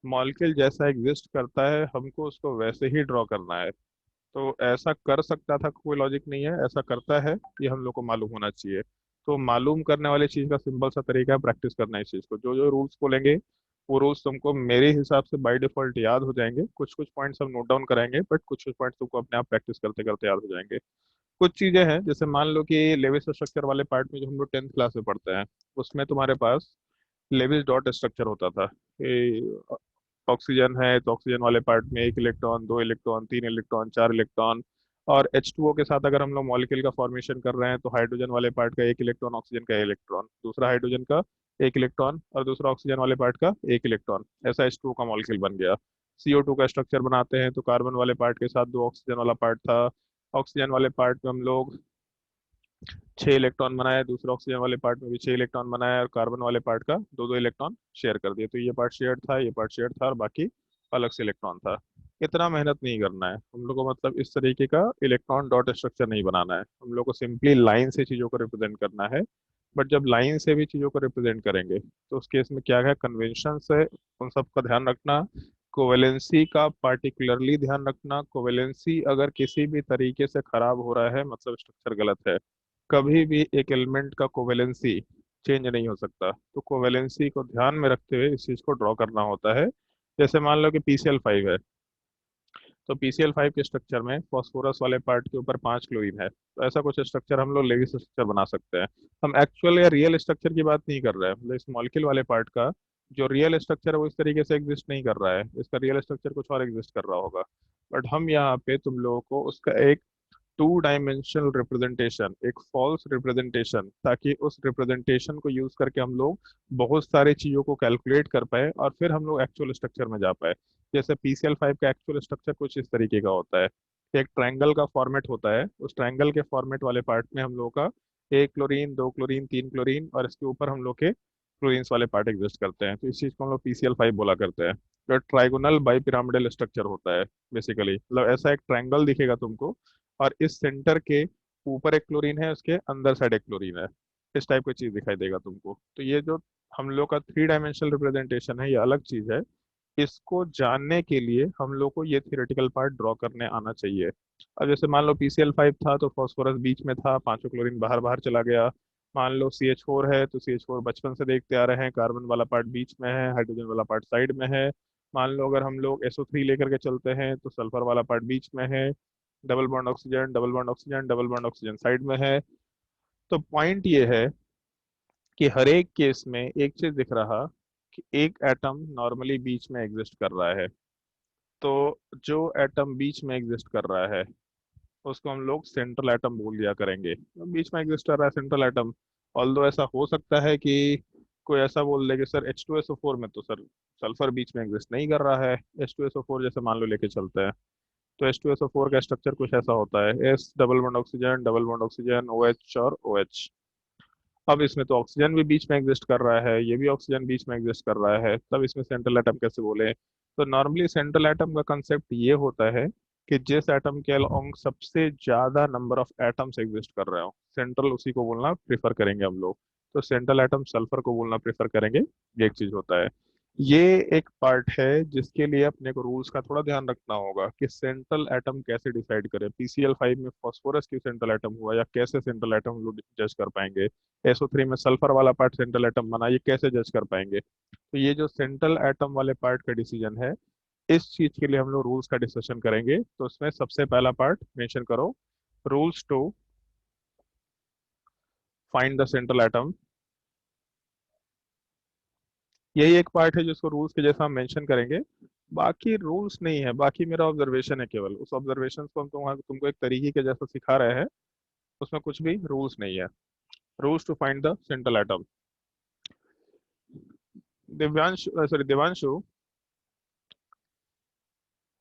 मॉलिक्यूल जैसा एग्जिस्ट करता है हमको उसको वैसे ही ड्रॉ करना है। तो ऐसा कर सकता था कोई लॉजिक नहीं है, ऐसा करता है ये हम लोग को मालूम होना चाहिए। तो मालूम करने वाली चीज का सिंपल सा तरीका है प्रैक्टिस करना इस चीज को। जो जो रूल्स बोलेंगे वो रूल्स तुमको मेरे हिसाब से बाय डिफॉल्ट याद हो जाएंगे। कुछ कुछ पॉइंट्स हम नोट डाउन कराएंगे, बट कुछ कुछ पॉइंट्स तुमको अपने आप प्रैक्टिस करते करते याद हो जाएंगे। कुछ चीजें हैं, जैसे मान लो कि लेविस स्ट्रक्चर वाले पार्ट में जो हम लोग 10th क्लास में पढ़ते हैं, उसमें तुम्हारे पास लेविस डॉट स्ट्रक्चर होता था कि ऑक्सीजन है तो ऑक्सीजन वाले पार्ट में 1 इलेक्ट्रॉन, 2 इलेक्ट्रॉन, 3 इलेक्ट्रॉन, 4 इलेक्ट्रॉन। और H2O के साथ अगर हम लोग मॉलिक्यूल का फॉर्मेशन कर रहे हैं तो हाइड्रोजन वाले पार्ट का 1 इलेक्ट्रॉन, ऑक्सीजन का इलेक्ट्रॉन, दूसरा हाइड्रोजन का 1 इलेक्ट्रॉन और दूसरा ऑक्सीजन वाले पार्ट का 1 इलेक्ट्रॉन, ऐसा H2O का मॉलिक्यूल बन गया। CO2 का स्ट्रक्चर बनाते हैं तो कार्बन वाले पार्ट के साथ 2 ऑक्सीजन वाला पार्ट था। ऑक्सीजन वाले पार्ट में हम लोग 6 इलेक्ट्रॉन बनाए, दूसरे ऑक्सीजन वाले पार्ट में भी 6 इलेक्ट्रॉन बनाए, और कार्बन वाले पार्ट का दो दो इलेक्ट्रॉन शेयर कर दिए। तो ये पार्ट शेयर था, ये पार्ट शेयर था, और बाकी अलग से इलेक्ट्रॉन था। इतना मेहनत नहीं करना है हम लोग को। मतलब इस तरीके का इलेक्ट्रॉन डॉट स्ट्रक्चर नहीं बनाना है हम लोग को। सिंपली लाइन से चीज़ों को रिप्रेजेंट करना है। बट जब लाइन से भी चीज़ों को रिप्रेजेंट करेंगे तो उस केस में क्या है, कन्वेंशन से उन सब का ध्यान रखना। कोवेलेंसी का पार्टिकुलरली ध्यान रखना। कोवेलेंसी अगर किसी भी तरीके से खराब हो रहा है मतलब स्ट्रक्चर गलत है। कभी भी एक एलिमेंट का कोवेलेंसी चेंज नहीं हो सकता। तो कोवेलेंसी को ध्यान में रखते हुए इस चीज को ड्रॉ करना होता है। जैसे मान लो कि PCl5 है, तो PCl5 के स्ट्रक्चर में फॉस्फोरस वाले पार्ट के ऊपर 5 क्लोरीन है। तो ऐसा कुछ स्ट्रक्चर हम लोग लेविस स्ट्रक्चर बना सकते हैं। हम एक्चुअल या रियल स्ट्रक्चर की बात नहीं कर रहे हैं। मतलब इस मॉलिक्यूल वाले पार्ट का जो रियल स्ट्रक्चर है वो इस तरीके से एग्जिस्ट नहीं कर रहा है, इसका रियल स्ट्रक्चर कुछ और एग्जिस्ट कर रहा होगा। बट हम यहाँ पे तुम लोगों को उसका एक 2 डायमेंशनल रिप्रेजेंटेशन, एक फॉल्स रिप्रेजेंटेशन, ताकि उस रिप्रेजेंटेशन को यूज करके हम लोग बहुत सारी चीजों को कैलकुलेट कर पाए और फिर हम लोग एक्चुअल स्ट्रक्चर में जा पाए। जैसे PCl5 का एक्चुअल स्ट्रक्चर कुछ इस तरीके का होता है। एक ट्रायंगल का फॉर्मेट होता है, उस ट्रायंगल के फॉर्मेट वाले पार्ट में हम लोग का 1 क्लोरीन, 2 क्लोरीन, 3 क्लोरीन, और इसके ऊपर हम लोग के क्लोरीन्स वाले पार्ट एग्जिस्ट करते हैं। तो इस चीज को हम लोग PCl5 बोला करते हैं। जो ट्राइगोनल बाइपिरामिडल स्ट्रक्चर होता है बेसिकली, मतलब ऐसा एक ट्रायंगल दिखेगा तुमको, और इस सेंटर के ऊपर 1 क्लोरीन है, उसके अंदर साइड 1 क्लोरीन है। इस टाइप की चीज दिखाई देगा तुमको। तो ये जो हम लोग का 3 डायमेंशनल रिप्रेजेंटेशन है ये अलग चीज है। इसको जानने के लिए हम लोग को ये थियोरेटिकल पार्ट ड्रॉ करने आना चाहिए। अब जैसे मान लो PCl5 था तो फॉस्फोरस बीच में था, पांचों क्लोरीन बाहर बाहर चला गया। मान लो CH4 है तो CH4 बचपन से देखते आ रहे हैं, कार्बन वाला पार्ट बीच में है, हाइड्रोजन वाला पार्ट साइड में है। मान लो अगर हम लोग SO3 लेकर के चलते हैं तो सल्फर वाला पार्ट बीच में है, double bond oxygen, double bond oxygen, double bond oxygen side में है। तो पॉइंट ये है कि हर एक केस में एक चीज दिख रहा कि एक एटम नॉर्मली बीच में एग्जिस्ट कर रहा है। तो जो एटम बीच में एग्जिस्ट कर रहा है उसको हम लोग सेंट्रल एटम बोल दिया करेंगे। तो बीच में एग्जिस्ट कर रहा है सेंट्रल एटम। ऑल्दो ऐसा हो सकता है कि कोई ऐसा बोल दे कि सर H2SO4 में तो सर सल्फर बीच में एग्जिस्ट नहीं कर रहा है, H2SO4 जैसे मान लो लेके चलते हैं, तो H2SO4 का स्ट्रक्चर कुछ ऐसा होता है, S double bond oxygen, double bond oxygen, OH और OH। अब इसमें तो ऑक्सीजन भी बीच में एग्जिस्ट कर रहा है, ये भी ऑक्सीजन बीच में एग्जिस्ट कर रहा है, तब इसमें सेंट्रल एटम कैसे बोले? तो नॉर्मली सेंट्रल एटम का कंसेप्ट ये होता है कि जिस एटम के अलोंग सबसे ज्यादा नंबर ऑफ एटम्स एग्जिस्ट कर रहे हो, सेंट्रल उसी को बोलना प्रेफर करेंगे हम लोग। तो सेंट्रल एटम सल्फर को बोलना प्रेफर करेंगे, ये एक चीज होता है। ये एक पार्ट है जिसके लिए अपने को रूल्स का थोड़ा ध्यान रखना होगा कि सेंट्रल एटम कैसे डिसाइड करें। PCl5 में फास्फोरस क्यों सेंट्रल एटम हुआ, या कैसे सेंट्रल एटम हम लोग जज कर पाएंगे? SO3 में सल्फर वाला पार्ट सेंट्रल एटम बना, ये कैसे जज कर पाएंगे? तो ये जो सेंट्रल एटम वाले पार्ट का डिसीजन है, इस चीज के लिए हम लोग रूल्स का डिस्कशन करेंगे। तो उसमें सबसे पहला पार्ट मेंशन करो, rules to find the central atom. यही एक पार्ट है जिसको रूल्स के जैसा हम मेंशन करेंगे, बाकी रूल्स नहीं है, बाकी मेरा ऑब्जर्वेशन है केवल। उस ऑब्जर्वेशन को हम तुमको एक तरीके के जैसा सिखा रहे हैं, उसमें कुछ भी रूल्स नहीं है। Rules to find the central atom. Divyanshu, sorry Devanshu,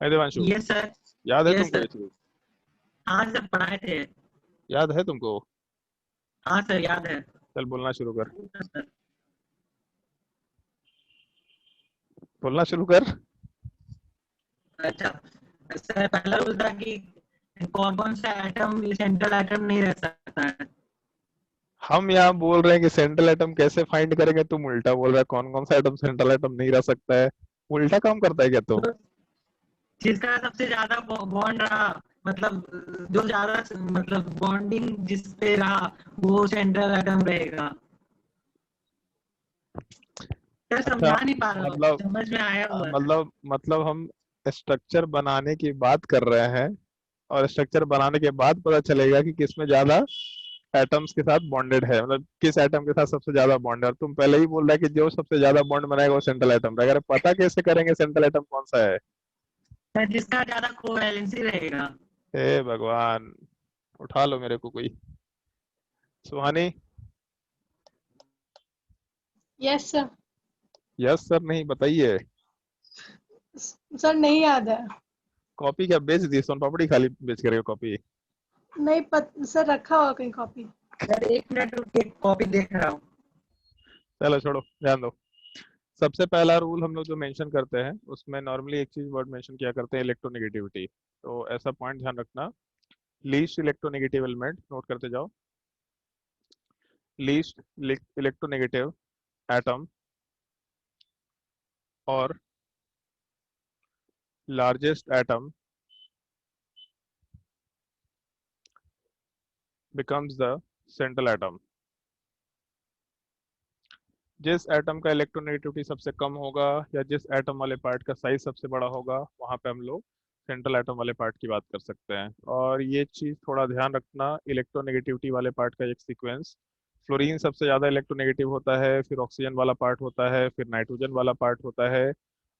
है देवांशु, यस सर। याद है यस तुमको सर। ये चीज? हाँ सर, पढ़ाए थे। याद है तुमको? हाँ सर, याद है। चल बोलना शुरू कर, सर, बोलना शुरू कर। अच्छा सर, पहला रूल था कि कौन कौन सा एटम सेंट्रल एटम नहीं रह सकता है। हम यहाँ बोल रहे हैं कि सेंट्रल एटम कैसे फाइंड करेंगे, तुम उल्टा बोल रहा है कौन कौन सा एटम सेंट्रल एटम नहीं रह सकता है। उल्टा काम करता है क्या तुम? तो जिसका सबसे ज्यादा बॉन्ड रहा, मतलब जो ज्यादा मतलब बॉन्डिंग जिस पे रहा, वो सेंट्रल एटम रहेगा। सर अच्छा, समझा नहीं पा रहा हूँ, मतलब समझ में आया हुआ है। मतलब हम स्ट्रक्चर बनाने की बात कर रहे हैं, और स्ट्रक्चर बनाने के बाद पता चलेगा कि किसमें ज्यादा एटम्स के साथ बॉन्डेड है, मतलब किस एटम के साथ सबसे ज्यादा बॉन्ड है। और तुम पहले ही बोल रहे है कि जो सबसे ज्यादा बॉन्ड बनाएगा वो सेंट्रल एटम रहेगा। अरे पता कैसे करेंगे सेंट्रल एटम कौन सा है? सर जिसका ज्यादा कोवैलेंसी रहेगा। हे भगवान, उठा लो मेरे को कोई। Suhani? Yes sir. Yes sir नहीं, बताइए। सर नहीं याद है। कॉपी क्या बेच दी? सोन पापड़ी खाली बेच कर कॉपी? नहीं सर रखा होगा कहीं कॉपी। सर 1 मिनट रुकिए, कॉपी देख रहा हूँ। चलो छोड़ो, ध्यान दो। सबसे पहला रूल हम लोग जो मेंशन करते हैं उसमें नॉर्मली एक चीज वर्ड मेंशन किया करते हैं, इलेक्ट्रोनेगेटिविटी। तो ऐसा पॉइंट ध्यान रखना, लीस्ट इलेक्ट्रोनेगेटिव एलिमेंट नोट करते जाओ। लीस्ट इलेक्ट्रोनेगेटिव एटम और largest atom becomes the central atom। जिस एटम का इलेक्ट्रोनेगेटिविटी सबसे कम होगा, या जिस एटम वाले पार्ट का साइज सबसे बड़ा होगा, वहां पे हम लोग सेंट्रल एटम वाले पार्ट की बात कर सकते हैं। और ये चीज थोड़ा ध्यान रखना, इलेक्ट्रोनेगेटिविटी वाले पार्ट का एक सीक्वेंस, फ्लोरीन सबसे ज्यादा इलेक्ट्रोनेगेटिव होता है, फिर ऑक्सीजन वाला पार्ट होता है, फिर नाइट्रोजन वाला पार्ट होता है।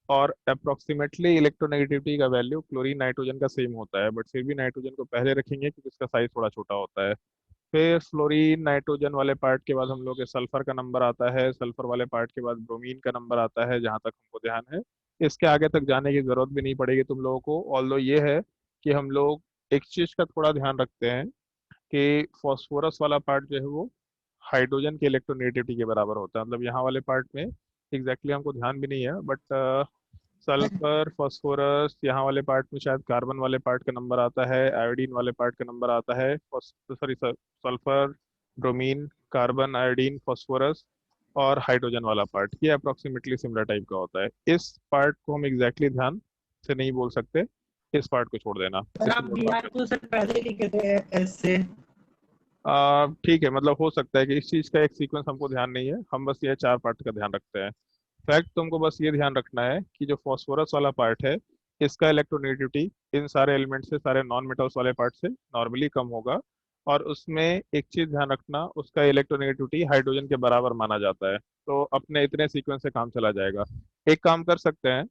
और अप्रोक्सीमेटली इलेक्ट्रोनेगेटिविटी का वैल्यू क्लोरीन नाइट्रोजन का सेम होता है, बट फिर भी नाइट्रोजन को पहले रखेंगे क्योंकि उसका साइज थोड़ा छोटा होता है। फिर फ्लोरीन नाइट्रोजन वाले पार्ट के बाद हम लोग के सल्फर का नंबर आता है, सल्फर वाले पार्ट के बाद ब्रोमीन का नंबर आता है, जहां तक हमको ध्यान है। इसके आगे तक जाने की जरूरत भी नहीं पड़ेगी तुम लोगों को। ऑल्दो ये है कि हम लोग एक चीज का थोड़ा ध्यान रखते हैं कि फॉस्फोरस वाला पार्ट जो है वो हाइड्रोजन के इलेक्ट्रोनेगेटिविटी के बराबर होता है। मतलब यहाँ वाले पार्ट में एग्जैक्टली हमको ध्यान भी नहीं है, बट सल्फर फास्फोरस यहाँ वाले पार्ट में शायद कार्बन वाले पार्ट का नंबर आता है, आयोडीन वाले पार्ट का नंबर आता है, sorry sulphur, bromine, carbon, iodine, phosphorus और हाइड्रोजन वाला पार्ट, ये अप्रोक्सीमेटली सिमिलर टाइप का होता है। इस पार्ट को हम एग्जैक्टली ध्यान से नहीं बोल सकते, इस पार्ट को छोड़ देना। सर आप Br को सर पहले लिखे थे एस से। ठीक है, मतलब हो सकता है कि इस चीज का एक सीक्वेंस हमको ध्यान नहीं है, हम बस ये 4 पार्ट का ध्यान रखते हैं। फैक्ट तुमको बस ये ध्यान रखना है कि जो फास्फोरस वाला पार्ट है, इसका इलेक्ट्रोनेगेटिविटी इन सारे एलिमेंट से, सारे नॉन मेटल्स वाले पार्ट से नॉर्मली कम होगा। और उसमें एक चीज ध्यान रखना, उसका इलेक्ट्रोनेगेटिविटी हाइड्रोजन के बराबर माना जाता है। तो अपने इतने सीक्वेंस से काम चला जाएगा। एक काम कर सकते हैं,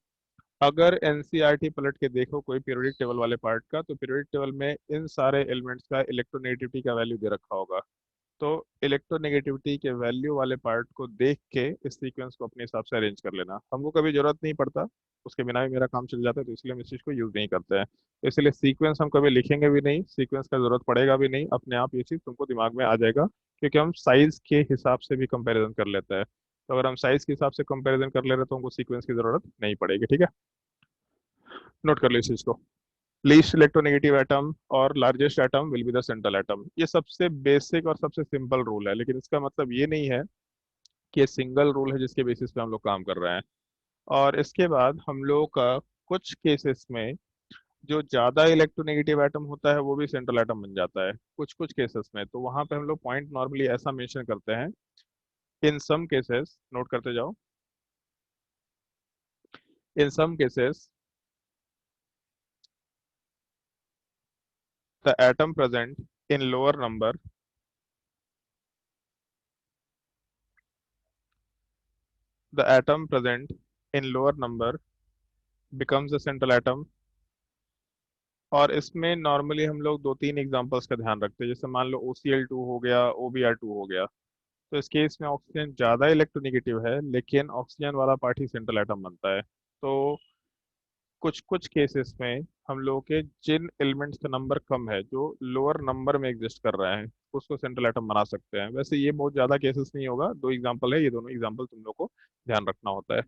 अगर एनसीईआरटी पलट के देखो कोई पीरियोडिक टेबल वाले पार्ट का, तो पीरियोडिक टेबल में इन सारे एलिमेंट्स का इलेक्ट्रोनेगेटिविटी का वैल्यू दे रखा होगा। तो इलेक्ट्रोनेगेटिविटी के वैल्यू वाले पार्ट को देख के इस सीक्वेंस को अपने हिसाब से अरेंज कर लेना। हमको कभी जरूरत नहीं पड़ता, उसके बिना भी मेरा काम चल जाता है, तो इसलिए हम इस चीज़ को यूज नहीं करते हैं। तो इसलिए सीक्वेंस हम कभी लिखेंगे भी नहीं, सीक्वेंस का जरूरत पड़ेगा भी नहीं, अपने आप ये चीज़ तुमको दिमाग में आ जाएगा, क्योंकि हम साइज के हिसाब से भी कंपैरिजन कर लेते हैं। तो अगर हम साइज के हिसाब से कंपैरिजन कर ले रहे हैं तो हमको सीक्वेंस की जरूरत नहीं पड़ेगी। ठीक है, नोट कर लो इस चीज को। लीस्ट इलेक्ट्रोनेगेटिव एटम और largest atom will be the central atom. ये सबसे बेसिक और सबसे सिंपल रूल है, लेकिन इसका मतलब ये नहीं है कि ये सिंगल रूल है जिसके बेसिस पे हम लोग काम कर रहे हैं। और इसके बाद हम लोग का कुछ केसेस में जो ज्यादा इलेक्ट्रोनेगेटिव एटम होता है वो भी सेंट्रल एटम बन जाता है, कुछ कुछ केसेस में। तो वहां पे हम लोग पॉइंट नॉर्मली ऐसा मेंशन करते हैं, इन सम केसेस, नोट करते जाओ, in some cases the atom present in lower number, the atom present in lower number becomes the central atom। और इसमें नॉर्मली हम लोग दो तीन एग्जांपल्स का ध्यान रखते हैं, जैसे मान लो OCl2 हो गया, OBr2 हो गया। तो इस केस में ऑक्सीजन ज्यादा इलेक्ट्रोनेगेटिव है, लेकिन ऑक्सीजन वाला पार्ट ही सेंट्रल एटम बनता है। तो कुछ कुछ केसेस में हम लोगों के जिन एलिमेंट्स का नंबर कम है, जो लोअर नंबर में एग्जिस्ट कर रहे हैं, उसको सेंट्रल एटम बना सकते हैं। वैसे ये बहुत ज्यादा केसेस नहीं होगा, दो एग्जांपल है, ये दोनों एग्जांपल तुम लोग को ध्यान रखना होता है।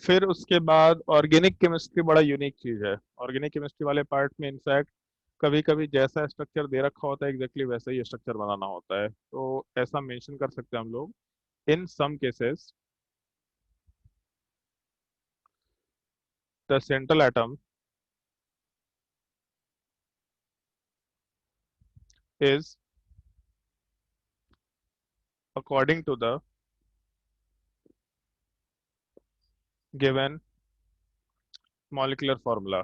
फिर उसके बाद ऑर्गेनिक केमिस्ट्री बड़ा यूनिक चीज है। ऑर्गेनिक केमिस्ट्री वाले पार्ट में इनफैक्ट कभी कभी जैसा स्ट्रक्चर दे रखा होता है एग्जैक्टली वैसा ही स्ट्रक्चर बनाना होता है। तो ऐसा मेंशन कर सकते हैं हम लोग, in some cases the central atom is according to the given molecular formula।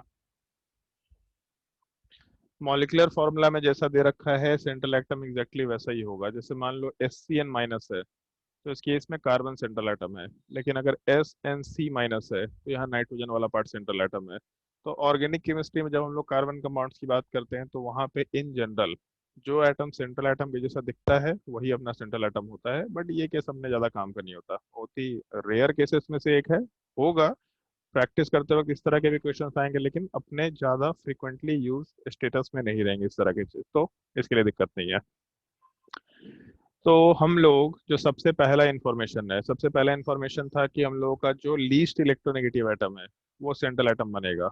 Molecular formula में जैसा दे रखा है सेंट्रल एटम एग्जैक्टली वैसा ही होगा। जैसे मान लो SCN माइनस है, तो इस केस में कार्बन सेंट्रल एटम है, लेकिन अगर SNC माइनस है तो यहाँ नाइट्रोजन वाला पार्ट सेंट्रल एटम है। तो ऑर्गेनिक केमिस्ट्री में जब हम लोग कार्बन कंपाउंड्स की बात करते हैं तो वहाँ पे इन जनरल जो एटम सेंट्रल एटम के जैसा दिखता है वही अपना सेंट्रल एटम होता है। बट ये केस अपने ज्यादा काम का नहीं होता, बहुत ही रेयर केसेस में से एक है। होगा, प्रैक्टिस करते वक्त इस तरह के भी क्वेश्चंस आएंगे, लेकिन अपने ज्यादा फ्रिक्वेंटली यूज स्टेटस में नहीं रहेंगे इस तरह के चीज, तो इसके लिए दिक्कत नहीं है। तो हम लोग जो सबसे पहला इंफॉर्मेशन है, सबसे पहला इंफॉर्मेशन था कि हम लोगों का जो लीस्ट इलेक्ट्रोनेगेटिव एटम है वो सेंट्रल एटम बनेगा।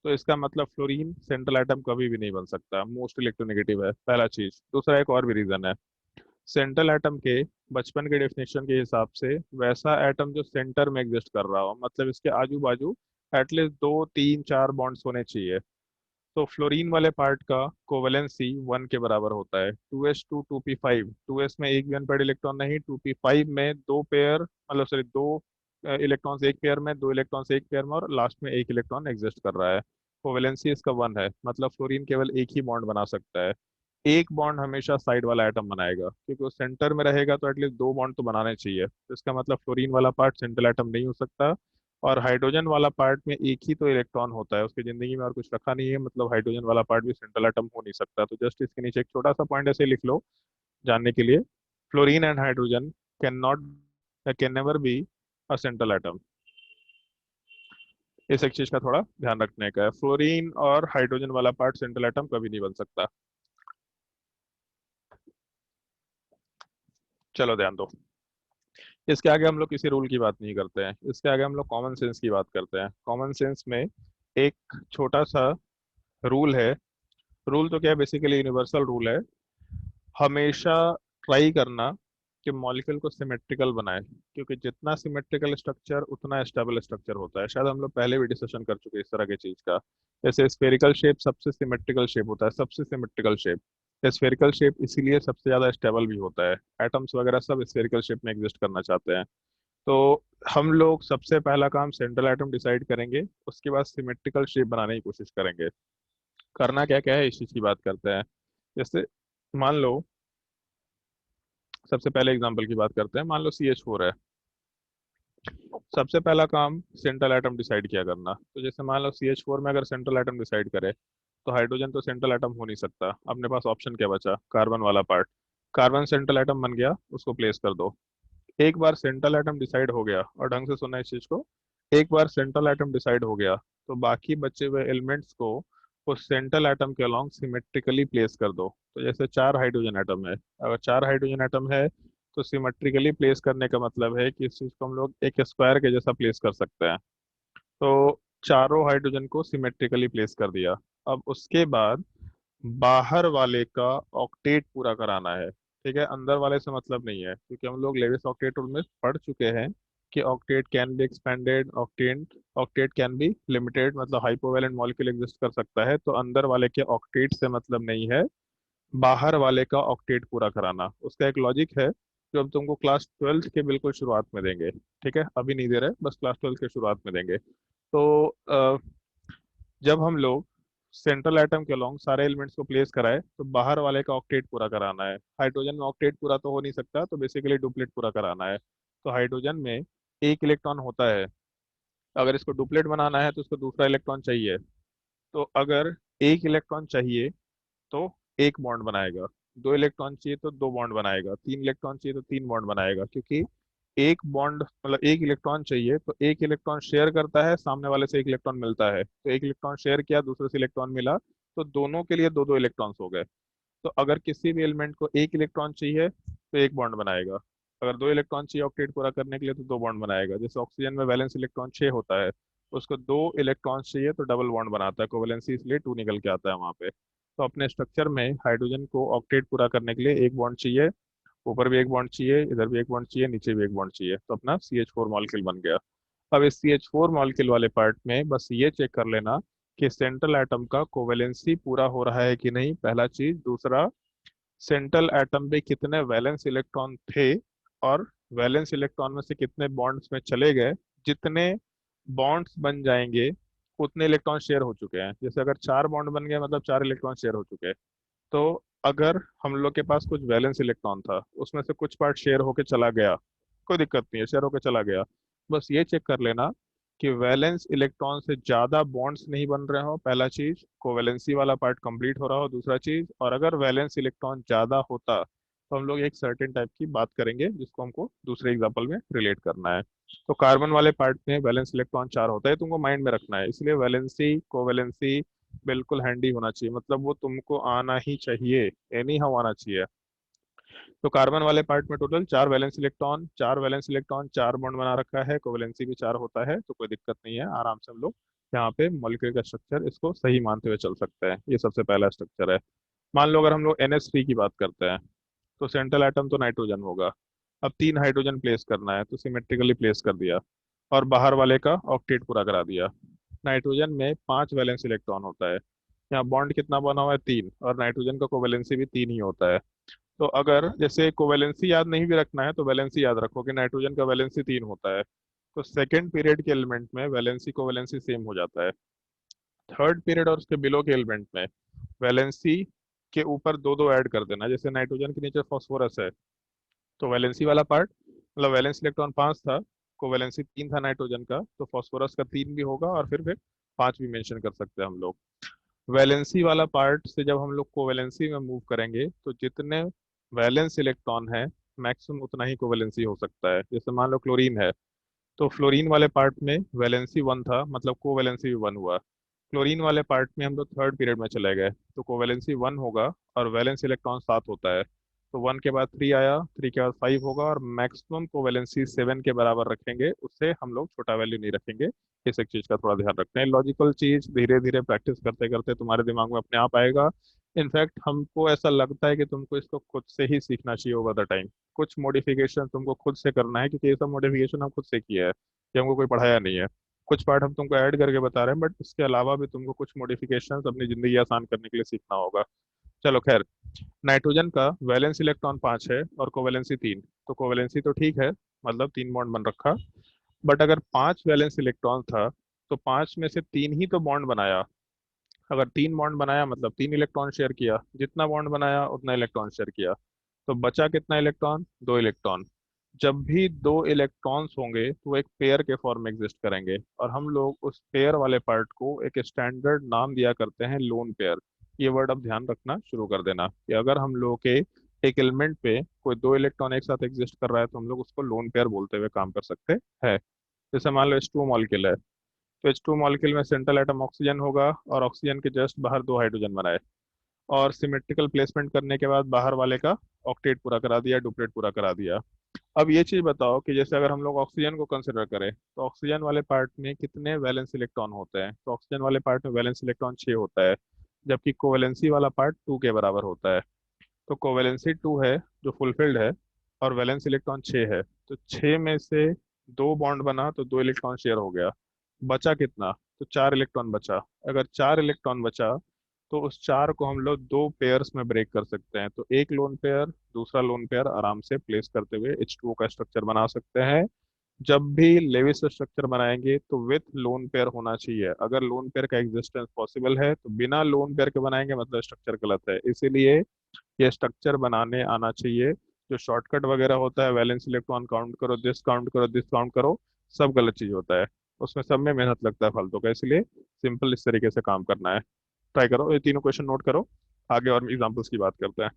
तो इसका मतलब फ्लोरीन सेंट्रल एटम कभी भी नहीं बन सकता, मोस्ट इलेक्ट्रोनेगेटिव है, पहला चीज। दूसरा एक और भी रीजन है, सेंट्रल एटम के बचपन के डेफिनेशन के हिसाब से वैसा एटम जो सेंटर में एग्जिस्ट कर रहा हो, मतलब इसके आजू बाजू एटलीस्ट 2 3 4 बॉन्ड्स होने चाहिए। तो फ्लोरीन वाले पार्ट का कोवेलेंसी 1 के बराबर होता है, 2s2 2p5। 2s में एक भी अनपेयर्ड इलेक्ट्रॉन नहीं, 2p5 में दो पेयर, मतलब सॉरी दो इलेक्ट्रॉन्स एक पेयर में, दो इलेक्ट्रॉन्स एक पेयर में, और लास्ट में एक इलेक्ट्रॉन एग्जिस्ट कर रहा है। कोवेलेंसी इसका 1 है, मतलब फ्लोरीन केवल एक ही बॉन्ड बना सकता है। एक बॉन्ड हमेशा साइड वाला एटम बनाएगा, क्योंकि वो सेंटर में रहेगा तो एटलीस्ट दो बॉन्ड तो बनाने चाहिए। तो इसका मतलब फ्लोरीन वाला पार्ट सेंट्रल एटम नहीं हो सकता। और हाइड्रोजन वाला पार्ट में एक ही तो इलेक्ट्रॉन होता है, उसकी जिंदगी में और कुछ रखा नहीं है, मतलब हाइड्रोजन वाला पार्ट भी सेंट्रल एटम हो नहीं सकता। तो जस्ट इसके नीचे एक छोटा सा पॉइंट ऐसे लिख लो जानने के लिए, fluorine and hydrogen can not, can never be a central atom. इस एक चीज का थोड़ा ध्यान रखने का है, फ्लोरीन और हाइड्रोजन वाला पार्ट सेंट्रल एटम कभी नहीं बन सकता। चलो ध्यान दो, इसके आगे हम लोग किसी रूल की बात नहीं करते हैं, इसके आगे हम लोग कॉमन सेंस की बात करते हैं। कॉमन सेंस में एक छोटा सा रूल है। रूल तो क्या है, बेसिकली यूनिवर्सल रूल है, हमेशा ट्राई करना कि मॉलिक्यूल को सिमेट्रिकल बनाए, क्योंकि जितना सिमेट्रिकल स्ट्रक्चर उतना स्टेबल स्ट्रक्चर होता है। शायद हम लोग पहले भी डिस्कशन कर चुके हैं इस तरह की चीज का। जैसे स्फेरिकल शेप सबसे सिमेट्रिकल शेप होता है, सबसे सिमेट्रिकल शेप। स्फेरिकल शेप इसीलिए सबसे ज्यादा स्टेबल भी होता है, एटम्स वगैरह सब स्फेरिकल शेप में एग्जिस्ट करना चाहते हैं। तो हम लोग सबसे पहला काम सेंट्रल एटम डिसाइड करेंगे, उसके बाद सिमेट्रिकल शेप बनाने की कोशिश करेंगे। करना क्या क्या है इस चीज की बात करते हैं। जैसे मान लो, सबसे पहले एग्जांपल की बात करते हैं, मान लो CH4 है। सबसे पहला काम सेंट्रल एटम डिसाइड किया करना। तो जैसे मान लो CH4 में अगर सेंट्रल एटम डिसाइड करे, तो हाइड्रोजन तो सेंट्रल एटम हो नहीं सकता। अपने पास ऑप्शन क्या बचा, कार्बन वाला पार्ट। कार्बन सेंट्रल एटम बन गया, उसको प्लेस कर दो। एक बार सेंट्रल एटम डिसाइड हो गया, और ढंग से सुनना इस चीज को, एक बार सेंट्रल एटम डिसाइड हो गया तो बाकी बचे हुए एलिमेंट्स को उस सेंट्रल एटम के अलोंग सिमेट्रिकली प्लेस कर दो। तो जैसे 4 हाइड्रोजन एटम है, अगर 4 हाइड्रोजन एटम है तो सिमेट्रिकली प्लेस करने का मतलब है कि इस चीज को हम लोग एक स्क्वायर के जैसा प्लेस कर सकते हैं। तो चारों हाइड्रोजन को सिमेट्रिकली प्लेस कर दिया। अब उसके बाद बाहर वाले का ऑक्टेट पूरा कराना है। ठीक है, अंदर वाले से मतलब नहीं है, क्योंकि हम लोग लेविस ऑक्टेट रूल में पढ़ चुके हैं कि octet can be expanded, octet octet can be limited, मतलब हाइपोवैलेंट मॉलिक्यूल एग्जिस्ट कर सकता है। तो अंदर वाले के ऑक्टेट से मतलब नहीं है, बाहर वाले का ऑक्टेट पूरा कराना। उसका एक लॉजिक है जो हम तुमको क्लास 12 के बिल्कुल शुरुआत में देंगे। ठीक है, अभी नहीं दे रहे, बस क्लास 12 के शुरुआत में देंगे। तो जब हम लोग सेंट्रल एटम के अलोंग सारे एलिमेंट्स को प्लेस कराए तो बाहर वाले का ऑक्टेट पूरा कराना है। हाइड्रोजन में ऑक्टेट पूरा तो हो नहीं सकता, तो बेसिकली डुप्लेट पूरा कराना है। तो हाइड्रोजन में एक इलेक्ट्रॉन होता है, अगर इसको डुप्लेट बनाना है तो उसको दूसरा इलेक्ट्रॉन चाहिए। तो अगर एक इलेक्ट्रॉन चाहिए तो एक बॉन्ड बनाएगा, 2 इलेक्ट्रॉन चाहिए तो 2 बॉन्ड बनाएगा, 3 इलेक्ट्रॉन चाहिए तो 3 बॉन्ड बनाएगा। क्योंकि एक बॉन्ड मतलब एक इलेक्ट्रॉन चाहिए तो एक इलेक्ट्रॉन शेयर करता है, सामने वाले से एक इलेक्ट्रॉन मिलता है, तो एक इलेक्ट्रॉन शेयर किया, दूसरे से इलेक्ट्रॉन मिला, तो दोनों के लिए दो दो इलेक्ट्रॉन्स हो गए। तो अगर किसी भी एलिमेंट को एक इलेक्ट्रॉन चाहिए तो एक बॉन्ड बनाएगा, अगर 2 इलेक्ट्रॉन चाहिए ऑक्टेट पूरा करने के लिए तो 2 बॉन्ड बनाएगा। जैसे ऑक्सीजन में वैलेंस इलेक्ट्रॉन 6 होता है, उसको 2 इलेक्ट्रॉन चाहिए तो डबल बॉन्ड बनाता है, कोवैलेंसी इसलिए 2 निकल के आता है वहां पे। तो अपने स्ट्रक्चर में हाइड्रोजन को ऑक्टेट पूरा करने के लिए एक बॉन्ड चाहिए, ऊपर भी एक बॉन्ड चाहिए, इधर भी एक बॉन्ड चाहिए, नीचे भी एक बॉन्ड चाहिए, तो अपना CH4 मॉलिक्यूल बन गया। अब इस CH4 मॉलिक्यूल वाले पार्ट में बस ये चेक कर लेना कि सेंट्रल एटम का कोवेलेंसी पूरा हो रहा है कि नहीं, पहला चीज। दूसरा, सेंट्रल एटम पे कितने वैलेंस इलेक्ट्रॉन थे और वैलेंस इलेक्ट्रॉन में से कितने बॉन्ड्स में चले गए। जितने बॉन्ड्स बन जाएंगे उतने इलेक्ट्रॉन शेयर हो चुके हैं। जैसे अगर 4 बॉन्ड बन गए मतलब 4 इलेक्ट्रॉन शेयर हो चुके हैं। तो अगर हम लोग के पास कुछ वैलेंस इलेक्ट्रॉन था, उसमें से कुछ पार्ट शेयर होके चला गया, कोई दिक्कत नहीं है, शेयर होके चला गया, बस ये चेक कर लेना कि वैलेंस इलेक्ट्रॉन से ज्यादा बॉन्ड्स नहीं बन रहे हो, पहला चीज। कोवैलेंसी वाला पार्ट कंप्लीट हो रहा हो, दूसरा चीज। और अगर वैलेंस इलेक्ट्रॉन ज्यादा होता तो हम लोग एक सर्टेन टाइप की बात करेंगे जिसको हमको दूसरे एग्जाम्पल में रिलेट करना है। तो कार्बन वाले पार्ट में वैलेंस इलेक्ट्रॉन 4 होता है, तुमको माइंड में रखना है, इसलिए वैलेंसी कोवैलेंसी बिल्कुल हैंडी होना चाहिए, मतलब वो तुमको आना ही चाहिए, एनी हाउ आना चाहिए। तो कार्बन वाले पार्ट में total 4 valence electron, 4 valence electron, 4 bond बना रखा है, कोवैलेंसी भी 4 होता है, तो कोई दिक्कत नहीं है, आराम से हम लोग यहाँ पे मॉलिक्यूल का स्ट्रक्चर इसको सही मानते हुए चल सकते हैं। ये सबसे पहला स्ट्रक्चर है। मान लो अगर हम लोग NH3 की बात करते हैं तो सेंट्रल एटम तो नाइट्रोजन होगा। अब 3 हाइड्रोजन प्लेस करना है तो सिमेट्रिकली प्लेस कर दिया और बाहर वाले का ऑक्टेट पूरा करा दिया। नाइट्रोजन में 5 वैलेंस इलेक्ट्रॉन होता है, यहाँ बॉन्ड कितना बना हुआ है, 3, और नाइट्रोजन का कोवैलेंसी भी 3 ही होता है। तो अगर जैसे कोवैलेंसी याद नहीं भी रखना है तो वैलेंसी याद रखो कि नाइट्रोजन का वैलेंसी 3 होता है। तो सेकेंड पीरियड के एलिमेंट में वैलेंसी कोवैलेंसी सेम हो जाता है। थर्ड पीरियड और उसके बिलो के एलिमेंट में वैलेंसी के ऊपर दो दो ऐड कर देना। जैसे नाइट्रोजन के नीचे फॉस्फोरस है तो वैलेंसी वाला पार्ट मतलब वैलेंस इलेक्ट्रॉन 5 था, कोवैलेंसी 3 था नाइट्रोजन का, तो फॉस्फोरस का 3 भी होगा और फिर 5 भी मेंशन कर सकते हैं हम लोग। वैलेंसी वाला पार्ट से जब हम लोग कोवैलेंसी में मूव करेंगे तो जितने वैलेंस इलेक्ट्रॉन है मैक्सिमम उतना ही कोवैलेंसी हो सकता है। जैसे मान लो क्लोरीन है तो फ्लोरीन वाले पार्ट में वैलेंसी 1 था, मतलब कोवैलेंसी भी 1 हुआ। क्लोरीन वाले पार्ट में हम लोग थर्ड पीरियड में चले गए तो कोवैलेंसी 1 होगा और वैलेंस इलेक्ट्रॉन 7 होता है। तो 1 के बाद 3 आया, 3 के बाद 5 होगा और मैक्सिमम कोवैलेंसी 7 के बराबर रखेंगे, उससे हम लोग छोटा वैल्यू नहीं रखेंगे। इस एक चीज का थोड़ा ध्यान रखते हैं। लॉजिकल चीज धीरे धीरे प्रैक्टिस करते करते तुम्हारे दिमाग में अपने आप आएगा। इनफैक्ट हमको ऐसा लगता है कि तुमको इसको खुद से ही सीखना चाहिए ओवर द टाइम। कुछ मॉडिफिकेशन तुमको खुद से करना है, क्योंकि ये सब मॉडिफिकेशन हम खुद से किया है, ये हमको कोई पढ़ाया नहीं है। कुछ पार्ट हम तुमको ऐड करके बता रहे हैं, बट इसके अलावा भी तुमको कुछ मॉडिफिकेशंस अपनी जिंदगी आसान करने के लिए सीखना होगा। चलो खैर, नाइट्रोजन का वैलेंस इलेक्ट्रॉन 5 है और कोवैलेंसी 3, तो कोवैलेंसी तो ठीक है, मतलब 3 बॉन्ड बन रखा। बट अगर 5 वैलेंस इलेक्ट्रॉन था तो 5 में से 3 ही तो बॉन्ड बनाया। अगर 3 बॉन्ड बनाया मतलब 3 इलेक्ट्रॉन शेयर किया, जितना बॉन्ड बनाया उतना इलेक्ट्रॉन शेयर किया, तो बचा कितना इलेक्ट्रॉन, 2 इलेक्ट्रॉन। जब भी दो इलेक्ट्रॉन्स होंगे तो वो एक पेयर के फॉर्म में एग्जिस्ट करेंगे, और हम लोग उस पेयर वाले पार्ट को एक स्टैंडर्ड नाम दिया करते हैं लोन पेयर। ये वर्ड अब ध्यान रखना शुरू कर देना कि अगर हम लोग के एक एलिमेंट पे कोई दो इलेक्ट्रॉन एक साथ एग्जिस्ट कर रहा है तो हम लोग उसको लोन पेयर बोलते हुए काम कर सकते हैं। जैसे मान लो H2 मॉलिक्यूल है, तो H2 मॉलिक्यूल में सेंट्रल एटम ऑक्सीजन होगा और ऑक्सीजन के जस्ट बाहर दो हाइड्रोजन बनाए, और सिमेट्रिकल प्लेसमेंट करने के बाद बाहर वाले का ऑक्टेट पूरा करा दिया, डुप्लेट पूरा करा दिया। अब ये चीज बताओ कि जैसे अगर हम लोग ऑक्सीजन को कंसिडर करें तो ऑक्सीजन वाले पार्ट में कितने वैलेंस इलेक्ट्रॉन होते हैं? तो ऑक्सीजन वाले पार्ट में वैलेंस इलेक्ट्रॉन 6 होता है, जबकि कोवैलेंसी वाला पार्ट 2 के बराबर होता है। तो कोवैलेंसी 2 है जो फुलफिल्ड है, और वैलेंस इलेक्ट्रॉन 6 है, तो 6 में से दो बॉन्ड बना तो दो इलेक्ट्रॉन शेयर हो गया, बचा कितना? तो 4 इलेक्ट्रॉन बचा। अगर 4 इलेक्ट्रॉन बचा तो उस 4 को हम लोग दो पेयर्स में ब्रेक कर सकते हैं, तो एक लोन पेयर दूसरा लोन पेयर आराम से प्लेस करते हुए H2O का स्ट्रक्चर बना सकते हैं। जब भी लेविस स्ट्रक्चर बनाएंगे तो विथ लोन पेयर होना चाहिए। अगर लोन पेयर का एग्जिस्टेंस पॉसिबल है तो बिना लोन पेयर के बनाएंगे मतलब स्ट्रक्चर गलत है, इसीलिए ये स्ट्रक्चर बनाने आना चाहिए। जो शॉर्टकट वगैरह होता है, वैलेंस इलेक्ट्रॉन काउंट करो, दिस काउंट करो, दिस काउंट करो, सब गलत चीज होता है। उसमें सब में मेहनत लगता है फालतू का, इसलिए सिंपल इस तरीके से काम करना है। ट्राई करो, ये तीनों क्वेश्चन नोट करो, आगे और एग्जांपल्स की बात करते हैं।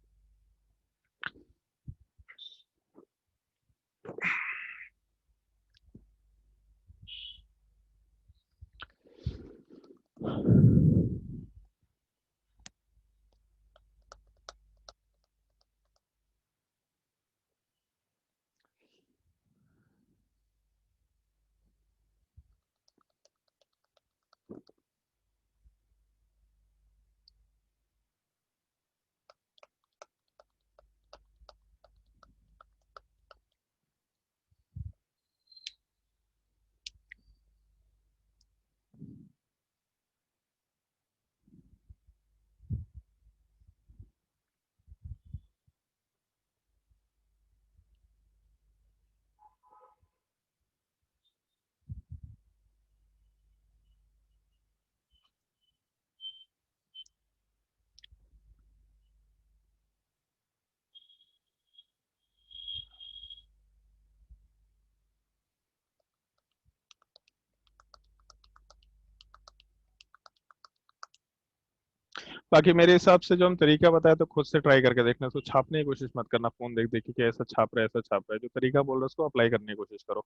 बाकी मेरे हिसाब से जो हम तरीका बताया तो खुद से ट्राई करके देखना, तो छापने की कोशिश मत करना फोन देख देख के कि ऐसा छाप रहा है ऐसा छाप रहा है। जो तरीका बोल रहा है उसको अप्लाई करने की कोशिश करो।